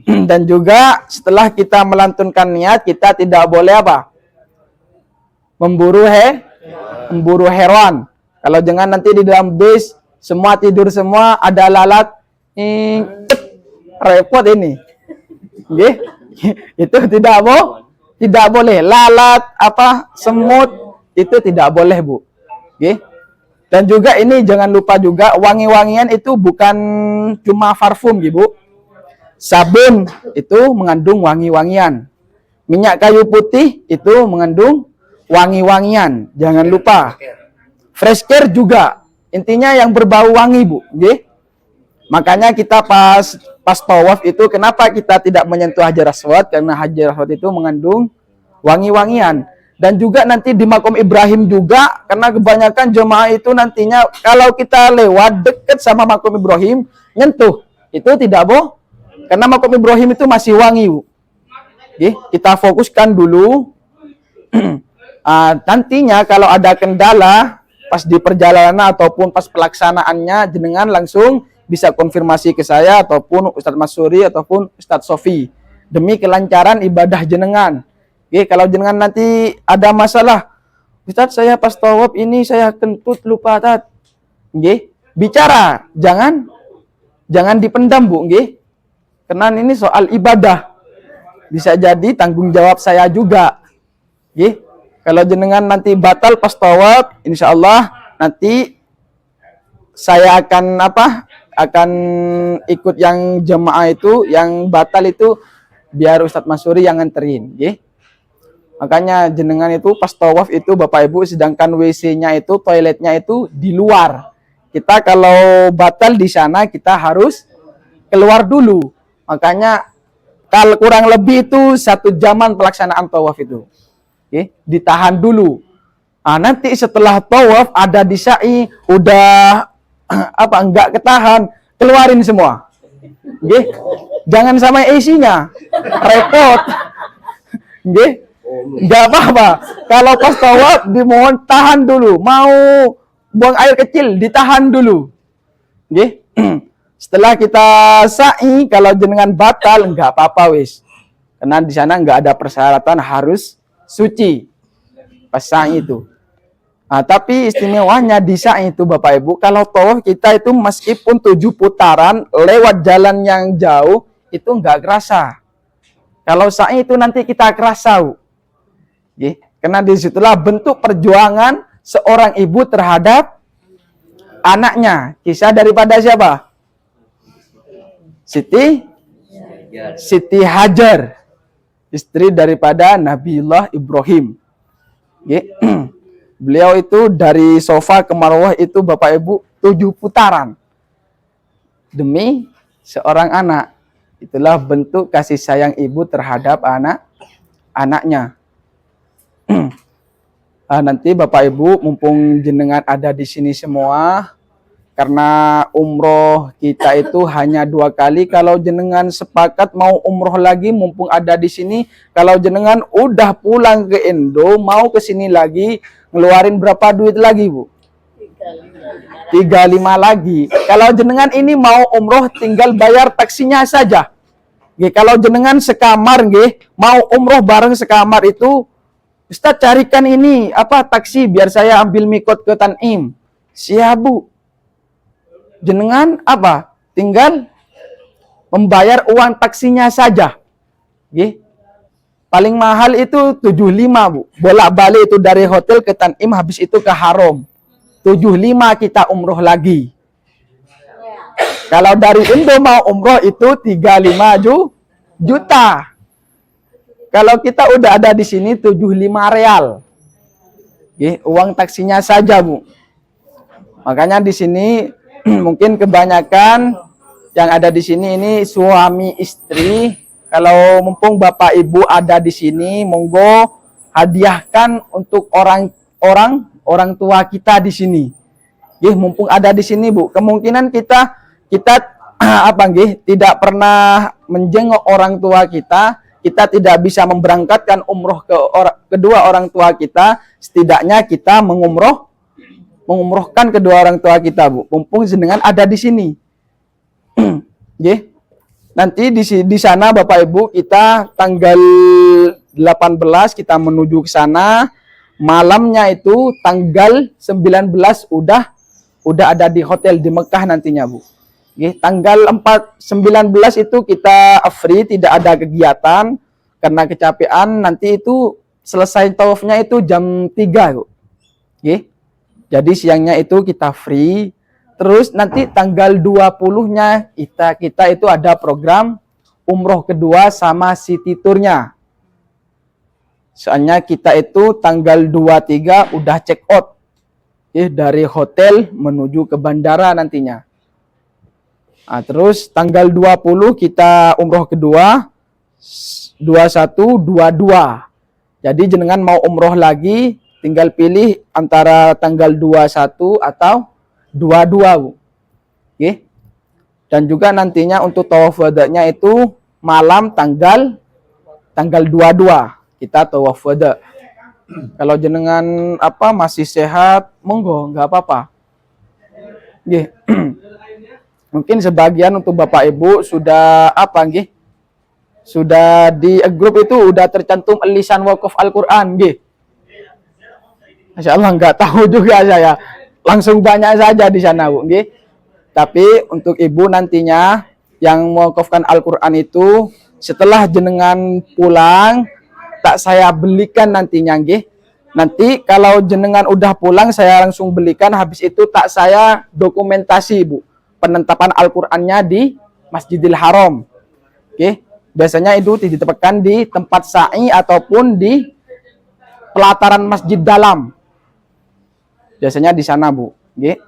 Dan juga setelah kita melantunkan niat kita tidak boleh memburu hewan. Kalau jangan nanti di dalam bis semua tidur semua ada lalat, repot ini. Itu tidak boleh. Lalat semut itu tidak boleh Bu. Dan juga ini jangan lupa juga wangi-wangian itu bukan cuma parfum Bu. Sabun itu mengandung wangi-wangian. Minyak kayu putih itu mengandung wangi-wangian. Jangan lupa. Fresh care juga. Intinya yang berbau wangi Bu. Makanya kita pas tawaf itu kenapa kita tidak menyentuh Hajar Aswad? Karena Hajar Aswad itu mengandung wangi-wangian. Dan juga nanti di Makom Ibrahim juga, karena kebanyakan jemaah itu nantinya kalau kita lewat dekat sama Makom Ibrahim, nyentuh, itu tidak boleh. Karena Makom Ibrahim itu masih wangi Bu. Kita fokuskan dulu. Nantinya kalau ada kendala pas di perjalanan ataupun pas pelaksanaannya, jenengan langsung bisa konfirmasi ke saya ataupun Ustadz Masuri ataupun Ustadz Sofi demi kelancaran ibadah jenengan. Oke, kalau jenengan nanti ada masalah, Ustadz saya pas tawaf ini saya kentut lupa tat. Oke, bicara, jangan dipendam Bu, oke? Karena ini soal ibadah. Bisa jadi tanggung jawab saya juga. Oke? Kalau jenengan nanti batal pas tawaf, insya Allah nanti saya akan akan ikut yang jemaah itu, yang batal itu biar Ustadz Masuri yang nganterin, oke? Makanya jenengan itu pas tawaf itu Bapak Ibu, sedangkan WC-nya itu, toiletnya itu di luar. Kita kalau batal di sana kita harus keluar dulu. Makanya kalau kurang lebih itu 1 jaman pelaksanaan tawaf itu. Oke, ditahan dulu. Nah, nanti setelah tawaf ada di sa'i udah enggak ketahan, keluarin semua. Oke. Jangan sama isinya. Repot. Oke. Enggak apa-apa. Kalau pas tawaf dimohon tahan dulu. Mau buang air kecil ditahan dulu. Oke. Setelah kita sa'i, kalau jenengan batal enggak apa-apa wis. Karena di sana enggak ada persyaratan harus suci pas sa'i itu. Nah, tapi istimewanya di sa'i itu Bapak Ibu, kalau tawaf kita itu meskipun 7 putaran lewat jalan yang jauh itu enggak kerasa. Kalau sa'i itu nanti kita kerasa. Karena disitulah bentuk perjuangan seorang ibu terhadap anaknya. Kisah daripada siapa? Siti Hajar, istri daripada Nabiullah Ibrahim. Beliau itu dari Sofa ke Marwah itu Bapak Ibu 7 putaran demi seorang anak. Itulah bentuk kasih sayang ibu terhadap anaknya. Nanti Bapak Ibu mumpung jenengan ada di sini semua, karena umroh kita itu hanya 2 kali. Kalau jenengan sepakat mau umroh lagi mumpung ada di sini, kalau jenengan udah pulang ke Indo mau ke sini lagi, ngeluarin berapa duit lagi Bu? 35 lagi. Kalau jenengan ini mau umroh tinggal bayar taksinya saja. Kalau jenengan sekamar mau umroh bareng sekamar itu, Ustadz carikan ini taksi biar saya ambil mikot ke Tanim. Siap Bu. Jenengan tinggal membayar uang taksinya saja. Paling mahal itu 75 Bu. Bolak-balik itu dari hotel ke Tanim, habis itu ke Haram. 75 kita umroh lagi. Kalau dari Indo mau umroh itu 35 juta. Kalau kita udah ada di sini 75 real. Uang taksinya saja Bu. Makanya di sini mungkin kebanyakan yang ada di sini ini suami istri. Kalau mumpung Bapak Ibu ada di sini, monggo hadiahkan untuk orang tua kita di sini. Mumpung ada di sini Bu. Kemungkinan kita tidak pernah menjenguk orang tua kita. Kita tidak bisa memberangkatkan umroh kedua orang tua kita, setidaknya kita mengumrohkan kedua orang tua kita Bu. Mumpung jenengan ada di sini. Nanti di sana Bapak Ibu kita tanggal 18 kita menuju ke sana. Malamnya itu tanggal 19 udah ada di hotel di Mekah nantinya Bu. Tanggal 19 itu kita free, tidak ada kegiatan karena kecapean. Nanti itu selesai tawafnya itu jam 3 Bu. Jadi siangnya itu kita free. Terus nanti tanggal 20-nya kita itu ada program umroh kedua sama city tournya. Soalnya kita itu tanggal 23 udah check out dari hotel menuju ke bandara nantinya. Nah, terus tanggal 20 kita umroh kedua, 21, 22. Jadi jenengan mau umroh lagi, tinggal pilih antara tanggal 21 atau 22 Bu. Dan juga nantinya untuk tawaf wada'nya itu malam tanggal 22 kita tawaf wada'. Kalau jenengan masih sehat, monggo, nggak apa-apa. Mungkin sebagian untuk Bapak Ibu sudah apa nggih? Sudah di grup itu udah tercantum lisan wakaf Al-Qur'an nggih. Masya Allah nggak tahu juga saya. Langsung banyak saja di sana, Bu, nggih. Tapi untuk Ibu nantinya yang mewakafkan Al-Qur'an itu setelah jenengan pulang tak saya belikan nantinya nggih. Nanti kalau jenengan udah pulang saya langsung belikan, habis itu tak saya dokumentasi, Bu. Penentapan Al-Qur'annya di Masjidil Haram. Oke. Biasanya itu ditempatkan di tempat sa'i ataupun di pelataran masjid dalam. Biasanya di sana, Bu. Oke.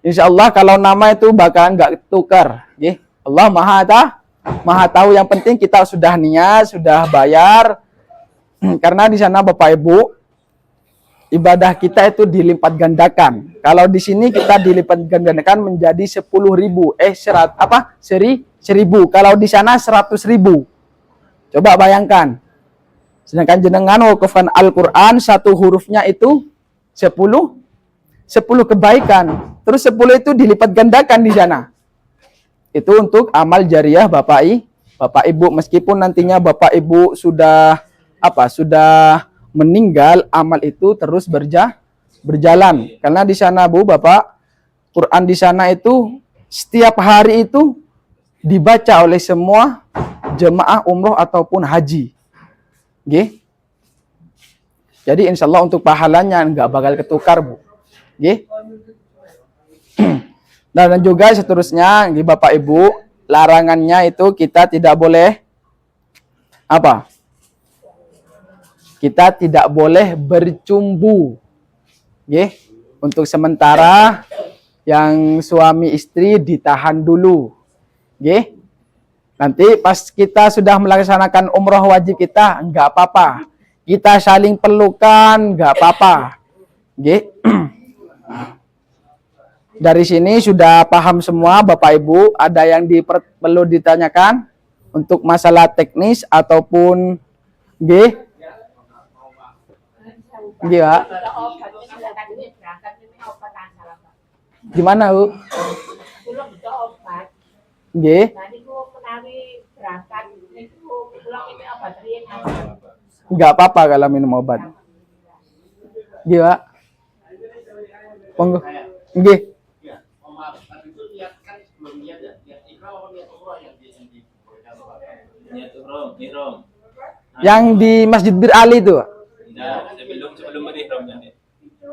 Insya Allah kalau nama itu bakalan nggak tukar. Oke. Allah Maha tahu. Yang penting kita sudah niat, sudah bayar. Karena di sana Bapak Ibu ibadah kita itu dilipat gandakan. Kalau di sini kita dilipat gandakan menjadi 10.000. 1.000. Kalau di sana 100.000. Coba bayangkan. Sedangkan jenengan wakafkan Al-Qur'an satu hurufnya itu 10 kebaikan. Terus 10 itu dilipat gandakan di sana. Itu untuk amal jariah Bapak Ibu, meskipun nantinya Bapak Ibu sudah meninggal, amal itu terus berjalan. Karena di sana, Bu, Bapak, Quran di sana itu setiap hari itu dibaca oleh semua jemaah umroh ataupun haji. Nggih. Jadi insya Allah untuk pahalanya nggak bakal ketukar, Bu. Nggih. Dan juga seterusnya, nggih, Bapak Ibu, larangannya itu kita tidak boleh kita tidak boleh bercumbu. Nggih. Untuk sementara yang suami istri ditahan dulu. Nggih. Nanti pas kita sudah melaksanakan umroh wajib kita, enggak apa-apa. Kita saling pelukan, enggak apa-apa. Nggih. Dari sini sudah paham semua Bapak Ibu, ada yang perlu ditanyakan untuk masalah teknis ataupun nggih. Nggih, Pak. Gimana, Bu? Nggih. Enggak apa-apa kalau minum obat. Nggih, Pak. Monggo. Nggih. Yang di Masjid Bir Ali itu, Pak. Nah, sebelum berihramnya nih.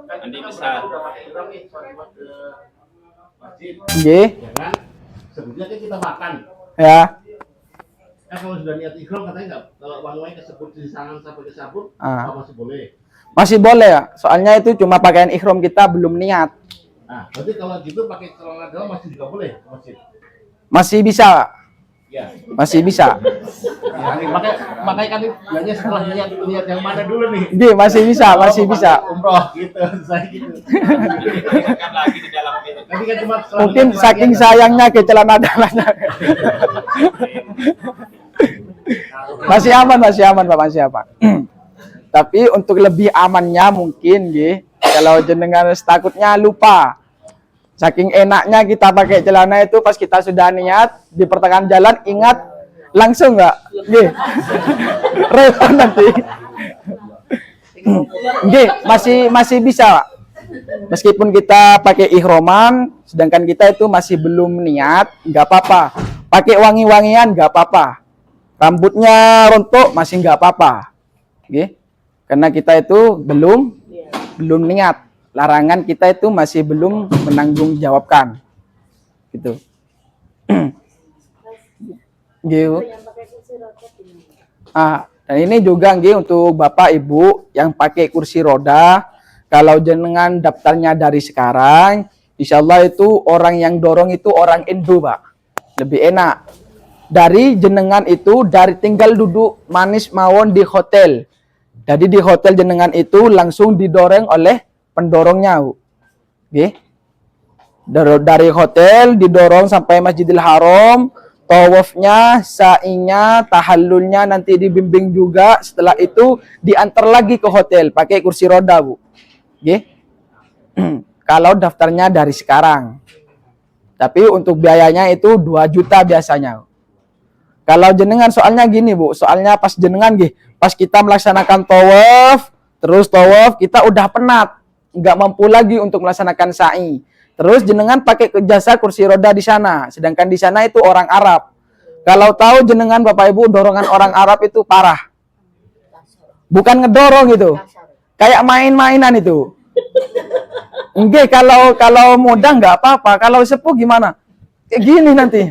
Nanti besar. Nggih. Sebetulnya kan kita makan. Ya. Kalau sudah niat ikhram katanya enggak, kalau wangi kesebut di tangan sampai ke sabun, masih boleh. Masih boleh ya. Soalnya itu cuma pakaian ikhram kita belum niat. Nah, berarti kalau gitu pakai celana dalam masih juga boleh ke masjid. Masih bisa. Ya. Masih bisa. Makanya kan bilangnya setelah niat yang mana dulu nih? Nggih, masih bisa. Umroh gitu, saya gitu. Kan lagi di dalam itu. Nanti kan cuma Mungkin saking sayangnya ke celana dalamnya. Masih aman, Pak, masih aman. Tapi untuk lebih amannya mungkin nggih, kalau jenengan takutnya lupa. Saking enaknya kita pakai celana itu pas kita sudah niat di pertengahan jalan ingat langsung nggak? Nggih. Repot nanti. Nggih, masih bisa, Pak. Meskipun kita pakai ihroman, sedangkan kita itu masih belum niat, nggak apa-apa. Pakai wangi-wangian nggak apa-apa. Rambutnya rontok masih nggak apa-apa. Nggih. Karena kita itu belum niat. Larangan kita itu masih belum menanggung jawabkan. Gitu. Gitu. Dan ini juga nggih untuk Bapak Ibu yang pakai kursi roda, kalau jenengan daftarnya dari sekarang, insya Allah itu orang yang dorong itu orang Indo, Pak. Lebih enak. Dari jenengan itu dari tinggal duduk manis mawon di hotel. Jadi di hotel jenengan itu langsung didorong oleh pendorongnya, Bu. Oke. Dari hotel didorong sampai Masjidil Haram, tawafnya, sa'inya, tahallulnya nanti dibimbing juga. Setelah itu diantar lagi ke hotel pakai kursi roda, Bu. Oke. Kalau daftarnya dari sekarang. Tapi untuk biayanya itu 2 juta biasanya. Kalau jenengan soalnya gini Bu, soalnya pas jenengan pas kita melaksanakan tawaf, terus tawaf kita udah penat, nggak mampu lagi untuk melaksanakan sa'i. Terus jenengan pakai jasa kursi roda di sana, sedangkan di sana itu orang Arab. Kalau tahu jenengan Bapak Ibu dorongan orang Arab itu parah. Bukan ngedorong gitu. Kayak main-mainan itu. Enggak, kalau muda nggak apa-apa, kalau sepuh gimana? Kayak gini nanti.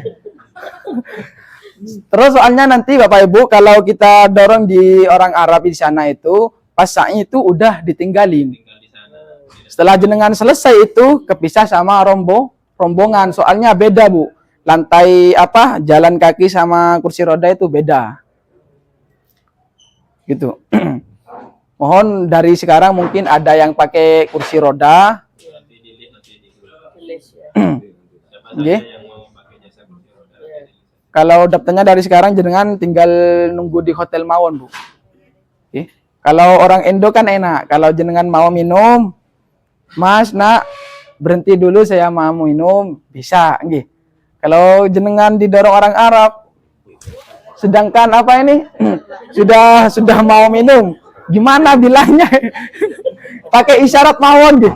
Terus soalnya nanti Bapak Ibu kalau kita dorong di orang Arab di sana itu, pas sa'i itu udah ditinggalin. Setelah jenengan selesai itu kepisah sama rombongan. Soalnya beda Bu. Lantai jalan kaki sama kursi roda itu beda. Gitu. Mohon dari sekarang mungkin ada yang pakai kursi roda. Nggih. Kalau daftarnya dari sekarang jenengan tinggal nunggu di hotel mawon, Bu. Oke. Kalau orang Indo kan enak. Kalau jenengan mau minum, Mas, nak, berhenti dulu saya mau minum, bisa, nggih. Kalau jenengan didorong orang Arab, sedangkan sudah mau minum, gimana bilangnya? Pakai isyarat mawon, nggih.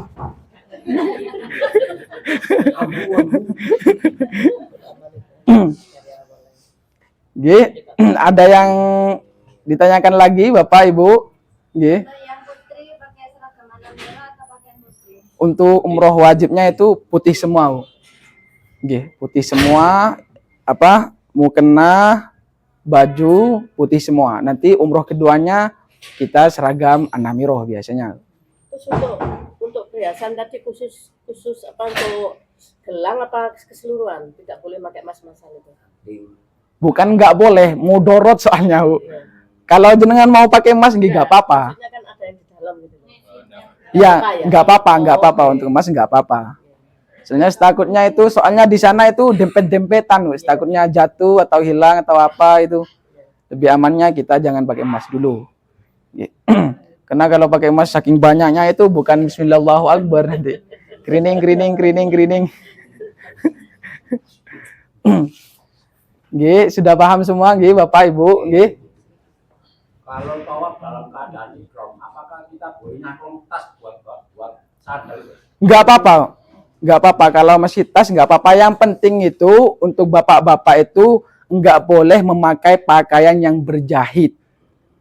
Nggih, ada yang ditanyakan lagi Bapak Ibu? Nggih. Untuk umroh wajibnya itu putih semua, Bu. Nggih, putih semua, mukena, baju putih semua. Nanti umroh keduanya kita seragam anamiroh biasanya. Terus untuk perhiasan tadi khusus untuk gelang apa keseluruhan? Tidak boleh pakai emas-emasan itu. Bukan nggak boleh, mudorot soalnya, Bu. Iya. Kalau jenengan mau pakai emas nggak apa-apa. Maksudnya kan ada yang di dalam gitu. Ya, nggak apa-apa untuk emas nggak apa-apa. Soalnya takutnya itu, soalnya di sana itu dempet-dempetan, wis. Takutnya jatuh atau hilang atau apa itu. Lebih amannya kita jangan pakai emas dulu. Karena kalau pakai emas saking banyaknya itu bukan Bismillahirrahmanirrahim nanti. Kerining. Nggih, sudah paham semua nggih Bapak Ibu, nggih. Kalau tawaf dalam keadaan ihram, apakah kita boleh nyangklong tas buat sandal? Nggak apa-apa kalau masih tas nggak apa-apa. Yang penting itu untuk bapak-bapak itu nggak boleh memakai pakaian yang berjahit.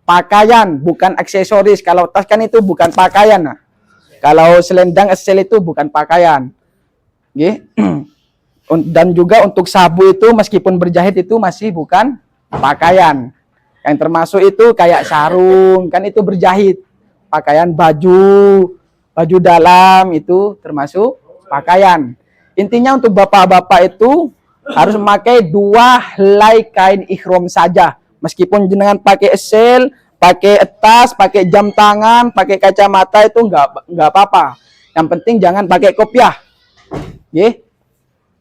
Pakaian bukan aksesoris. Kalau tas kan itu bukan pakaian. Nah. Kalau selendang esel itu bukan pakaian. Nggih. Dan juga untuk sabu itu meskipun berjahit itu masih bukan pakaian. Yang termasuk itu kayak sarung, kan itu berjahit. Pakaian baju dalam itu termasuk pakaian. Intinya untuk bapak-bapak itu harus memakai 2 helai kain ihram saja. Meskipun jenengan pakai esel, pakai tas, pakai jam tangan, pakai kacamata itu enggak apa-apa. Yang penting jangan pakai kopiah. Nggih.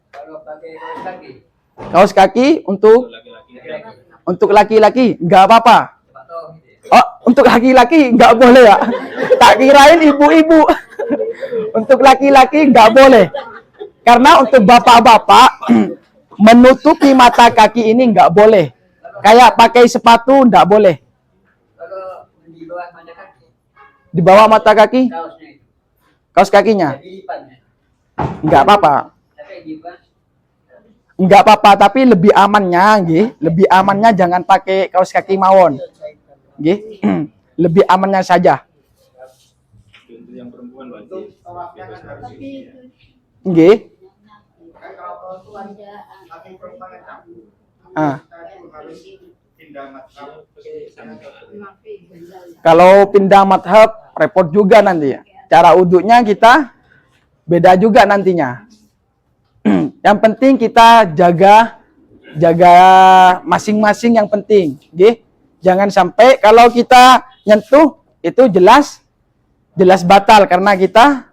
Kalau pakai kaos kaki, Kaos kaki untuk laki-laki enggak apa-apa. Oh, untuk laki-laki enggak boleh ya. Tak kirain ibu-ibu. Untuk laki-laki enggak boleh. Karena untuk bapak-bapak menutupi mata kaki ini enggak boleh. Kayak pakai sepatu enggak boleh. kalau di bawah mata kaki, Di bawah mata kaki, kaosnya itu, kaos kakinya jadi lipannya, enggak apa-apa. tapi lipan, Enggak apa-apa, tapi lebih amannya nggih, lebih amannya jangan pakai kaos kaki mawon. Nggih. Lebih amannya saja. Untuk yang perempuan wajib. Nggih. Kalau pindah madhab repot juga nanti ya. Cara uduknya kita beda juga nantinya. Yang penting kita jaga masing-masing yang penting, nggih. Jangan sampai kalau kita nyentuh itu jelas batal karena kita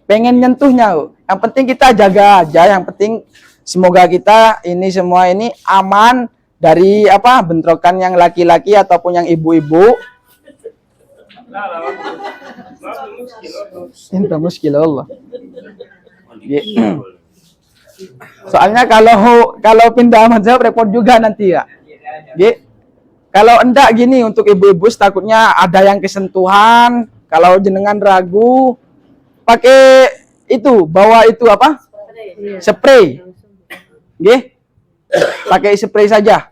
pengen nyentuhnya. Yang penting kita jaga aja, yang penting semoga kita semua ini aman dari bentrokan yang laki-laki ataupun yang ibu-ibu. Inta muskil Allah. Soalnya kalau pindah mazhab repot juga nanti ya. Nggih. Kalau enggak gini untuk ibu-ibu takutnya ada yang kesentuhan, kalau jenengan ragu pakai itu, bawa itu apa? Spray. Nggih. Pakai spray saja.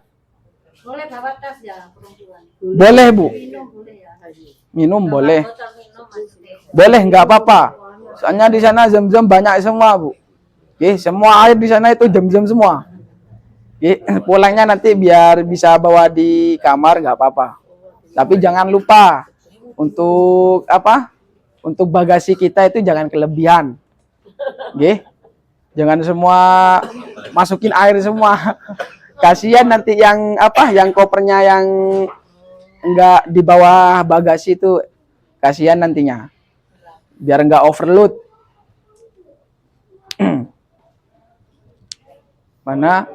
Boleh bawa tas ya perempuan. Boleh, Bu. Minum boleh ya. Minum boleh. Botol minum masih. Boleh, nggak apa-apa. Soalnya di sana zam-zam banyak semua, Bu. Oke, semua air di sana itu zam-zam semua. Oke, pulangnya nanti biar bisa bawa di kamar nggak apa-apa. Tapi jangan lupa untuk apa? Untuk bagasi kita itu jangan kelebihan. Oke. Jangan semua masukin air semua. Kasihan nanti yang apa? Yang kopernya yang enggak di bawah bagasi itu kasihan nantinya. Biar enggak overload. Mana?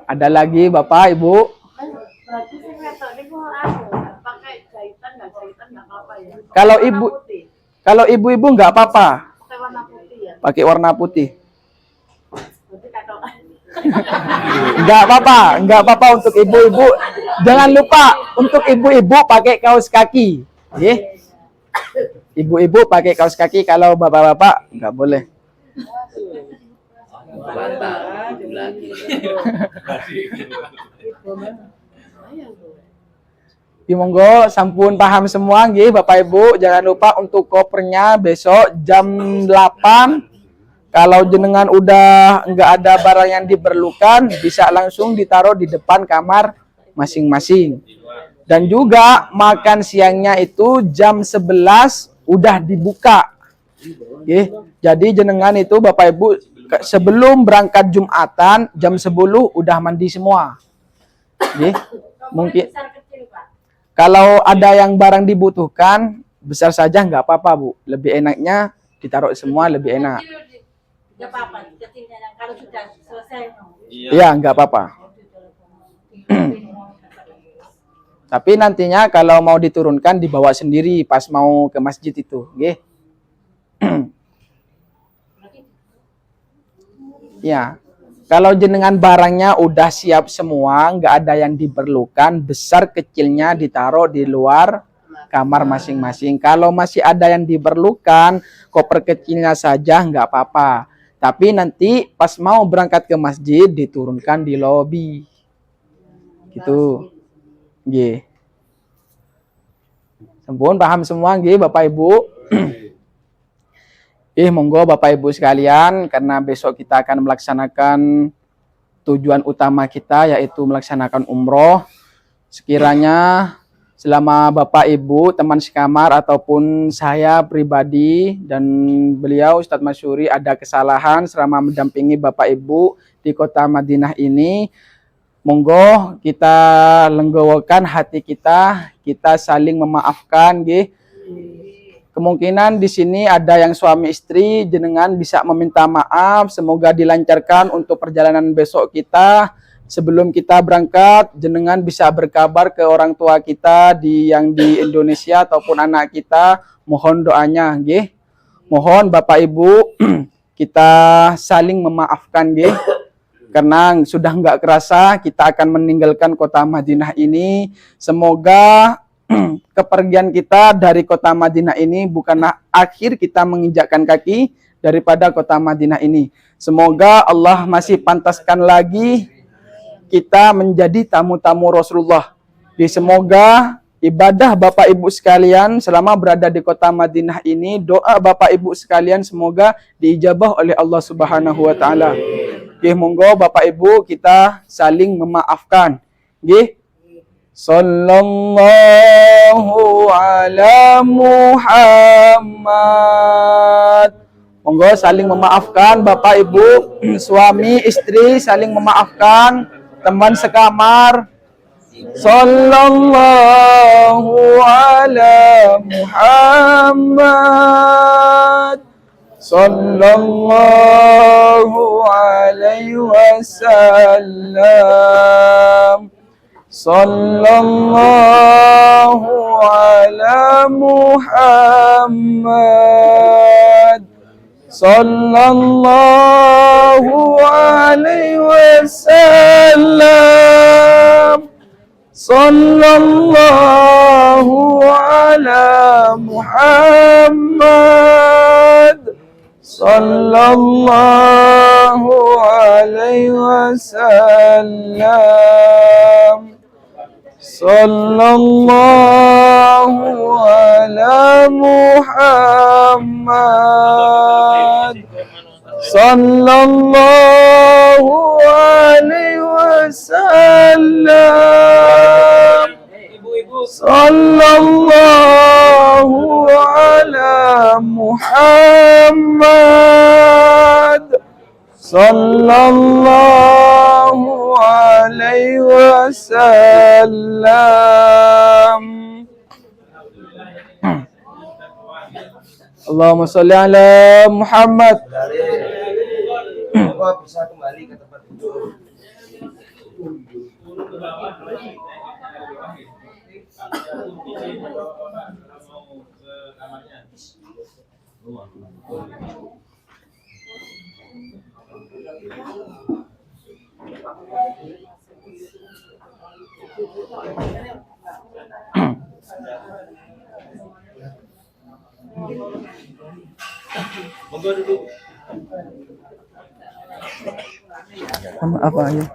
Ada lagi Bapak, Ibu? Berarti sing wedok niku pakai jahitan enggak apa-apa ya. Kalau ibu-ibu enggak apa-apa. Pakai warna putih ya. Pakai warna putih. Berarti katokan. Enggak apa-apa untuk ibu-ibu. Jangan lupa untuk ibu-ibu pakai kaos kaki. Nggih. Ibu-ibu pakai kaos kaki, kalau bapak-bapak enggak boleh. Ya, monggo sampun paham semua nggih Bapak Ibu. Jangan lupa untuk kopernya besok jam 8. Kalau jenengan udah nggak ada barang yang diperlukan, bisa langsung ditaruh di depan kamar masing-masing. Dan juga makan siangnya itu jam 11 udah dibuka. Nggih. Jadi jenengan itu Bapak Ibu sebelum berangkat Jumatan jam 10 udah mandi semua. Nggih. Mungkin kalau ada yang barang dibutuhkan besar saja nggak apa-apa Bu. Lebih enaknya ditaruh semua lebih enak. Enggak apa-apa, kalau sudah selesai. Iya, nggak apa-apa. Tapi nantinya kalau mau diturunkan dibawa sendiri pas mau ke masjid itu, nggih. Ya. Kalau jenengan barangnya udah siap semua, nggak ada yang diperlukan, besar kecilnya ditaruh di luar kamar masing-masing. Kalau masih ada yang diperlukan, koper kecilnya saja nggak apa-apa. Tapi nanti pas mau berangkat ke masjid diturunkan di lobi. Gitu. Nggih. Sampun paham semua nggih Bapak Ibu? Monggo Bapak Ibu sekalian, karena besok kita akan melaksanakan tujuan utama kita yaitu melaksanakan umroh. Sekiranya selama Bapak Ibu, teman sekamar ataupun saya pribadi dan beliau Ustadz Masyuri ada kesalahan selama mendampingi Bapak Ibu di kota Madinah ini, monggo kita lenggawakan hati kita saling memaafkan nggih. Kemungkinan di sini ada yang suami istri, jenengan bisa meminta maaf, semoga dilancarkan untuk perjalanan besok kita. Sebelum kita berangkat, jenengan bisa berkabar ke orang tua kita yang di Indonesia ataupun anak kita, mohon doanya nggih. Mohon Bapak Ibu kita saling memaafkan nggih. Karena sudah nggak kerasa kita akan meninggalkan kota Madinah ini. Semoga kepergian kita dari kota Madinah ini bukanlah akhir kita menginjakkan kaki daripada kota Madinah ini. Semoga Allah masih pantaskan lagi kita menjadi tamu-tamu Rasulullah. Semoga ibadah Bapak Ibu sekalian selama berada di kota Madinah ini, doa Bapak Ibu sekalian semoga diijabah oleh Allah Subhanahu wa taala. Monggo Bapak Ibu kita saling memaafkan. Nggih. Sallallahu ala Muhammad. Monggo saling memaafkan Bapak Ibu, suami istri saling memaafkan, teman sekamar. Sallallahu ala Muhammad. Sallallahu alaihi wasallam. Sallallahu ala Muhammad. sallallahu alaihi wasallam. Sallallahu ala Muhammad. Sallallahu alaihi wasallam. Sallallahu ala Muhammad. Sallallahu alaihi wasallam. Sallallahu ala Muhammad. Sallallahu alaihi wasallam. Allahumma sholli ala Muhammad. Bisa kembali ke tempat duduk. Monggo duduk. Apa ya?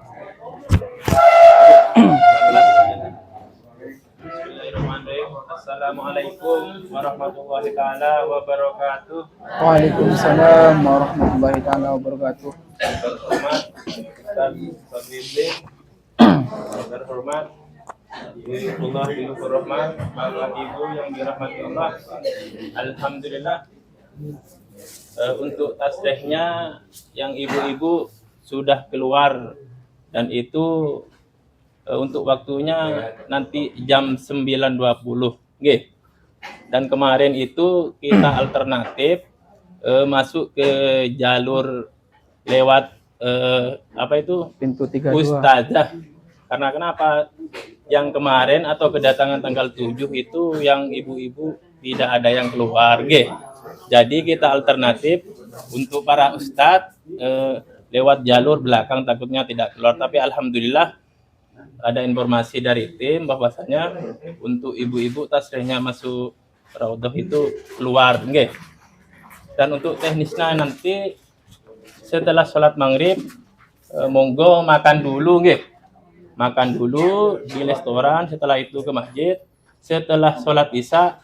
Bismillahirrahmanirrahim. Assalamualaikum warahmatullahi taala wabarakatuh. Waalaikumsalam warahmatullahi taala wabarakatuh. Terhormat Ustaz Fadlidin, terhormat Ibu Rahman, Bapak Ibu yang dirahmati Allah. Alhamdulillah. Untuk tasbihnya yang ibu-ibu sudah keluar dan itu untuk waktunya nanti jam 9.20 nggih. Dan kemarin itu kita alternatif masuk ke jalur lewat apa itu Pintu 32. ustazah. Karena kenapa? Yang kemarin atau kedatangan tanggal 7 itu yang ibu-ibu tidak ada yang keluar nggih. Jadi kita alternatif untuk para ustadz lewat jalur belakang takutnya tidak keluar. Tapi alhamdulillah ada informasi dari tim bahwasanya untuk ibu-ibu tasrihnya masuk raudhah itu keluar nggih. Dan untuk teknisnya nanti setelah sholat maghrib monggo makan dulu nggih. Makan dulu di restoran, setelah itu ke masjid. Setelah sholat isya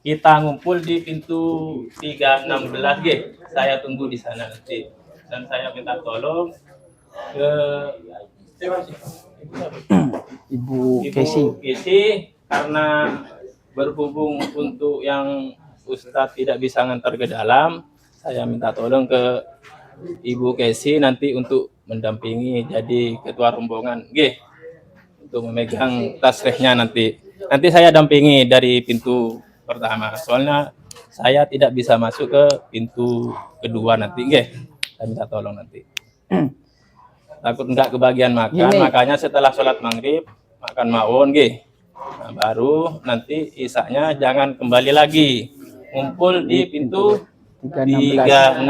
kita ngumpul di pintu 316 G. Saya tunggu di sana nanti. Dan saya minta tolong ke Ibu Kesi karena berhubung untuk yang Ustadz tidak bisa ngantar ke dalam, saya minta tolong ke Ibu Kesi nanti untuk mendampingi jadi ketua rombongan G untuk memegang tasrihnya nanti. Nanti saya dampingi dari pintu pertama. Soalnya saya tidak bisa masuk ke pintu kedua nanti, nggih. Saya minta tolong nanti. Takut enggak kebagian makan, makanya setelah sholat maghrib makan mawon, nggih. Nah, baru nanti isaknya jangan kembali lagi. Ngumpul di pintu 316.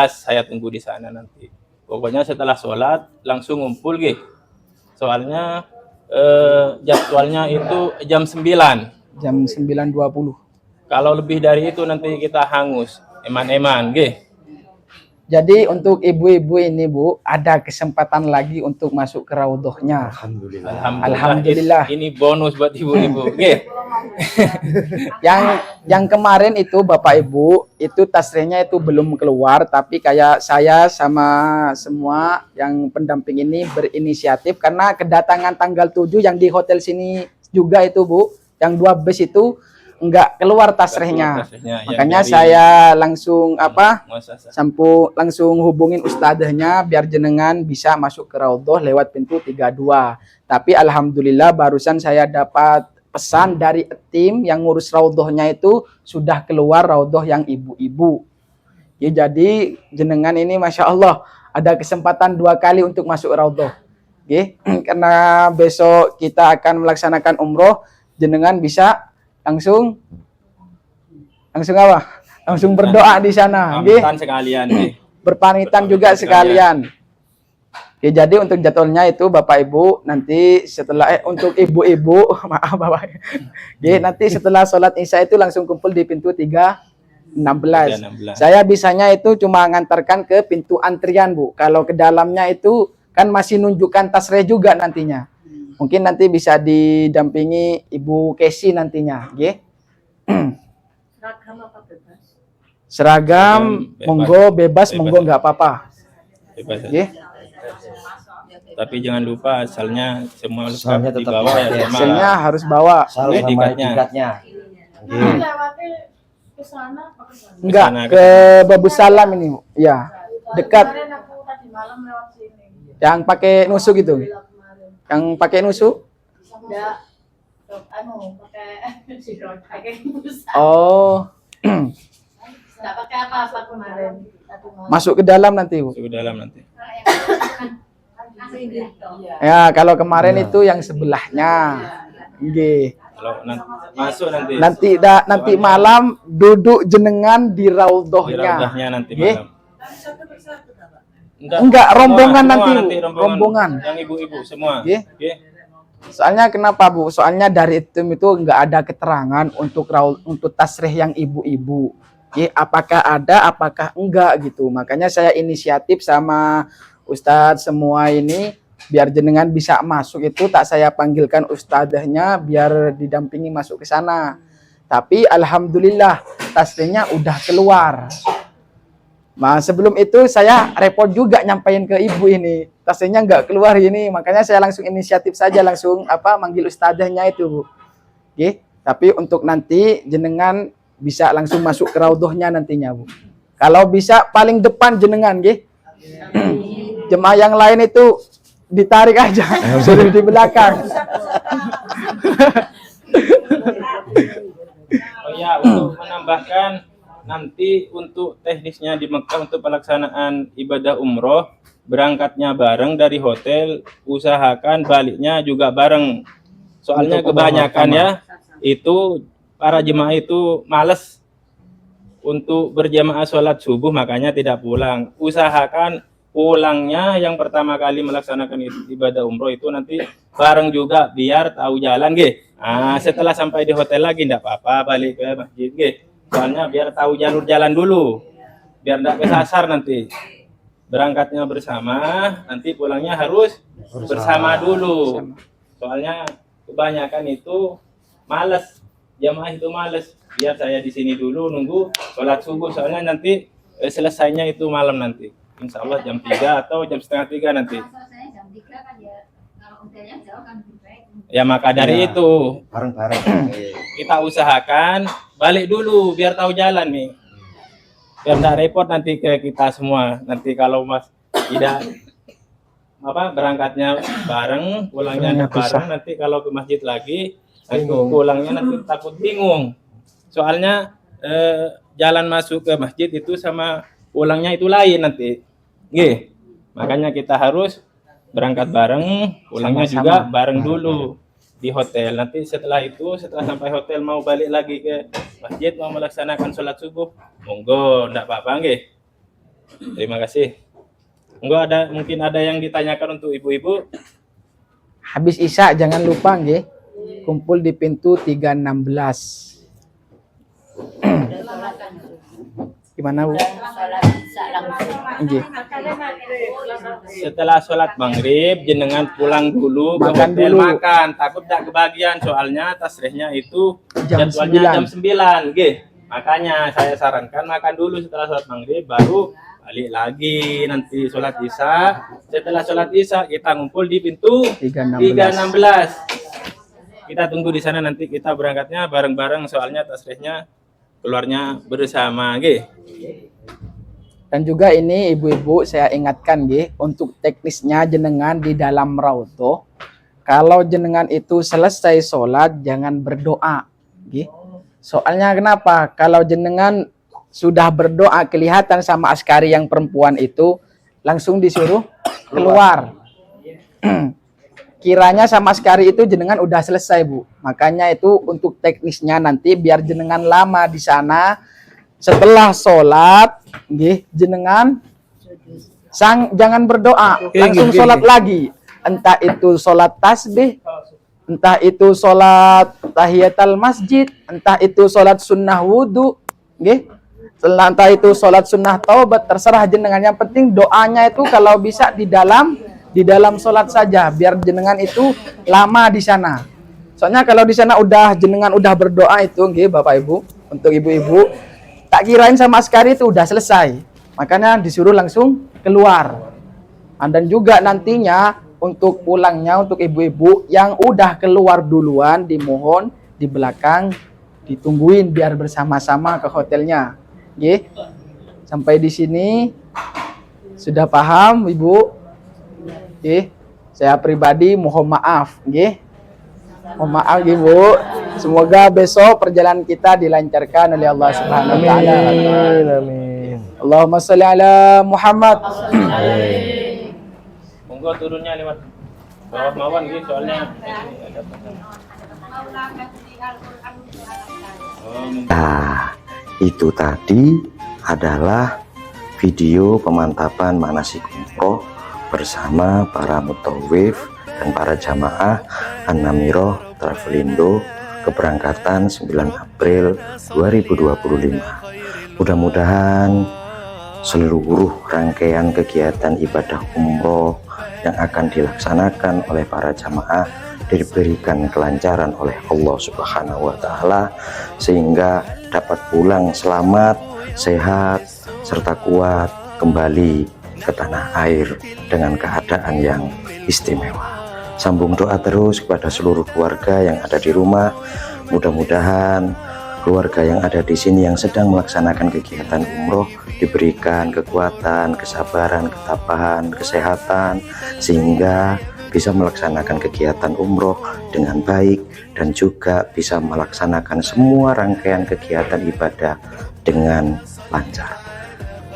Saya tunggu di sana nanti. Pokoknya setelah sholat langsung ngumpul, nggih. Soalnya jadwalnya itu jam 9. Jam 9.20. Kalau lebih dari itu nanti kita hangus, eman-eman, nggih. Jadi untuk ibu-ibu ini Bu, ada kesempatan lagi untuk masuk ke raudhahnya. Alhamdulillah. Ini bonus buat ibu-ibu, nggih. Yang kemarin itu Bapak Ibu, itu tasrihnya itu belum keluar, tapi kayak saya sama semua yang pendamping ini berinisiatif karena kedatangan tanggal 7 yang di hotel sini juga itu Bu, yang 2 bus itu enggak keluar tasrihnya. Makanya saya langsung langsung hubungin ustadzahnya biar jenengan bisa masuk ke raudhah lewat pintu 32. Tapi alhamdulillah barusan saya dapat pesan dari tim yang ngurus raudhahnya itu sudah keluar raudhah yang ibu-ibu. Ya, jadi jenengan ini Masya Allah ada kesempatan 2 kali untuk masuk raudhah. Oke, karena besok kita akan melaksanakan umroh, jenengan bisa langsung apa? Langsung berdoa di sana, nggih. Pamitan sekalian nggih. Berpamitan juga sekalian. Oke, jadi untuk jadwalnya itu Bapak Ibu nanti setelah untuk ibu-ibu maaf Bapak. Oke, nanti setelah sholat Isya itu langsung kumpul di pintu 316. 316. Saya bisanya itu cuma ngantarkan ke pintu antrian, Bu. Kalau ke dalamnya itu kan masih nunjukkan tasreh juga nantinya. Mungkin nanti bisa didampingi Ibu Kesi nantinya, oke? Seragam apa bebas? Seragam Bebas. monggo bebas, Bebas. monggo nggak apa-apa. Bebas. Oke? Tapi jangan lupa asalnya semua harus Asalnya tetap dibawa ya pakai. sama Hasilnya harus bawa. Selalu sama Etikatnya. etikatnya. Lewatnya ke sana apa ke sana? Enggak, Kesana, ke Babus Salam ini, Bu. Ya. Dekat. Kemarin aku tadi malam lewat sini. Yang pakai nusuk itu. Kemarin. Yang pakai nusuk? Enggak. Pakai busa. Oh. Enggak pakai apa-apa kemarin. Tadi malam. Masuk ke dalam nanti, Bu. Masuk ke dalam nanti. Ya, kalau kemarin itu yang sebelahnya. Nggih. Kalau nanti masuk nanti. Nanti malam duduk jenengan di Di raudhahnya. raudahnya nanti Nggih. malam. Enggak, rombongan semua nanti, Bu. Rombongan. Yang ibu-ibu semua. Nggih. Oke. Soalnya kenapa, Bu? Soalnya dari tim itu enggak ada keterangan untuk tasrih yang ibu-ibu. Ya, apakah ada, apakah enggak gitu. Makanya saya inisiatif sama Ustadz semua ini biar jenengan bisa masuk itu tak saya panggilkan ustadzahnya biar didampingi masuk ke sana. Tapi alhamdulillah tasrihnya udah keluar. Nah, sebelum itu saya repot juga nyampain ke ibu ini. Tasnya nggak keluar ini, makanya saya langsung inisiatif saja langsung manggil ustadzahnya itu, Bu. Oke, tapi untuk nanti jenengan bisa langsung masuk ke raudhahnya nantinya, Bu. Kalau bisa paling depan jenengan, nggih. Jemaah yang lain itu ditarik aja, suruh di belakang. Oh ya, untuk menambahkan nanti untuk teknisnya di Mekah untuk pelaksanaan ibadah umroh, berangkatnya bareng dari hotel, usahakan baliknya juga bareng. Soalnya Untuk kebanyakan sama. ya itu para jemaah itu males untuk berjamaah sholat subuh, makanya tidak pulang. Usahakan pulangnya yang pertama kali melaksanakan ibadah umroh itu nanti bareng juga biar tahu jalan, nggih. Setelah sampai di hotel lagi enggak apa-apa balik ke masjid, nggih. Soalnya biar tahu jalur jalan dulu. Biar enggak kesasar nanti. Berangkatnya bersama, nanti pulangnya harus bersama dulu. Soalnya kebanyakan itu males. Jamaah itu males. Biar saya di sini dulu nunggu sholat subuh. Soalnya nanti selesainya itu malam nanti. Insya Allah jam 3 atau jam setengah 3 nanti. Selesai jam 3 kan ya. Kalau hotelnya jauh kan lebih baik. Ya maka dari Ya. itu Bareng-bareng. kita usahakan balik dulu biar tahu jalan nih. Biar nggak repot nanti ke kita semua. Nanti kalau Mas tidak berangkatnya bareng, pulangnya bareng, nanti kalau ke masjid lagi, nanti pulangnya nanti takut bingung. Soalnya jalan masuk ke masjid itu sama pulangnya itu lain nanti. Nggih. Makanya kita harus berangkat bareng, pulangnya juga bareng dulu di hotel. Nanti setelah itu, setelah sampai hotel mau balik lagi ke masjid, mau melaksanakan sholat subuh, monggo, enggak apa-apa, nggih. Terima kasih. Monggo mungkin ada yang ditanyakan untuk ibu-ibu. Habis Isya jangan lupa, nggih. Kumpul di pintu 316. Gimana, Bu? Nggih. Setelah sholat maghrib, jenengan pulang dulu ke Makan hotel, dulu. makan. Takut tak kebagian, soalnya tasrihnya itu Jam jadwalnya 9. jam 9, nggih. Makanya saya sarankan makan dulu setelah sholat maghrib, baru balik lagi nanti sholat isya. Setelah sholat isya kita ngumpul di pintu 316. Kita tunggu di sana, nanti kita berangkatnya bareng-bareng, soalnya tasrihnya keluarnya bersama, nggih. Dan juga ini ibu-ibu saya ingatkan, nggih, untuk teknisnya jenengan di dalam raudhah. Kalau jenengan itu selesai sholat jangan berdoa, nggih. Soalnya kenapa? Kalau jenengan sudah berdoa kelihatan sama askari yang perempuan itu langsung disuruh keluar. Kiranya sama askari itu jenengan udah selesai, Bu. Makanya itu untuk teknisnya nanti biar jenengan lama di sana setelah sholat, nggih, jenengan jangan berdoa, langsung sholat lagi. Entah itu sholat tasbih, entah itu sholat tahiyatul masjid, entah itu sholat sunnah wudhu, nggih, entah itu sholat sunnah taubat, terserah jenengan. Yang penting doanya itu kalau bisa di dalam sholat saja, biar jenengan itu lama di sana. Soalnya kalau di sana jenengan udah berdoa itu, nggih, Bapak Ibu, untuk ibu-ibu, tak kirain sama sekali itu udah selesai. Makanya disuruh langsung keluar. Dan juga nantinya untuk pulangnya untuk ibu-ibu yang udah keluar duluan, dimohon di belakang ditungguin biar bersama-sama ke hotelnya. Nggih. Sampai di sini sudah paham, Ibu? Nggih. Saya pribadi mohon maaf, nggih. Mohon maaf, Ibu. Semoga besok perjalanan kita dilancarkan oleh Allah Subhanahu wa taala. Amin, amin. Allahumma shalli ala Muhammad. Monggo turunnya lewat bawah mawon gitu soalnya. Nah, itu tadi adalah video pemantapan manasik umroh bersama para mutawif dan para jamaah An-Namiroh Travelindo keberangkatan 9 April 2025. Mudah-mudahan seluruh rangkaian kegiatan ibadah umroh yang akan dilaksanakan oleh para jamaah diberikan kelancaran oleh Allah Subhanahu wa taala sehingga dapat pulang selamat, sehat serta kuat kembali ke tanah air dengan keadaan yang istimewa. Sambung doa terus kepada seluruh keluarga yang ada di rumah. Mudah-mudahan keluarga yang ada di sini yang sedang melaksanakan kegiatan umroh diberikan kekuatan, kesabaran, ketabahan, kesehatan sehingga bisa melaksanakan kegiatan umroh dengan baik dan juga bisa melaksanakan semua rangkaian kegiatan ibadah dengan lancar.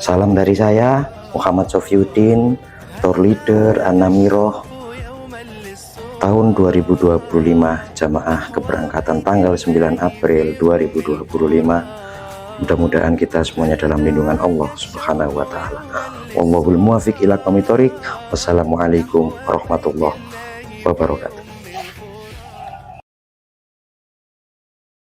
Salam dari saya, Muhammad Sofyuddin, Tour Leader An-Namiroh tahun 2025, jamaah keberangkatan tanggal 9 April 2025. Mudah-mudahan kita semuanya dalam lindungan Allah Subhanahu wa taala. Wallahul muwaffiq ila aqwamit thoriq. Wassalamualaikum warahmatullahi wabarakatuh.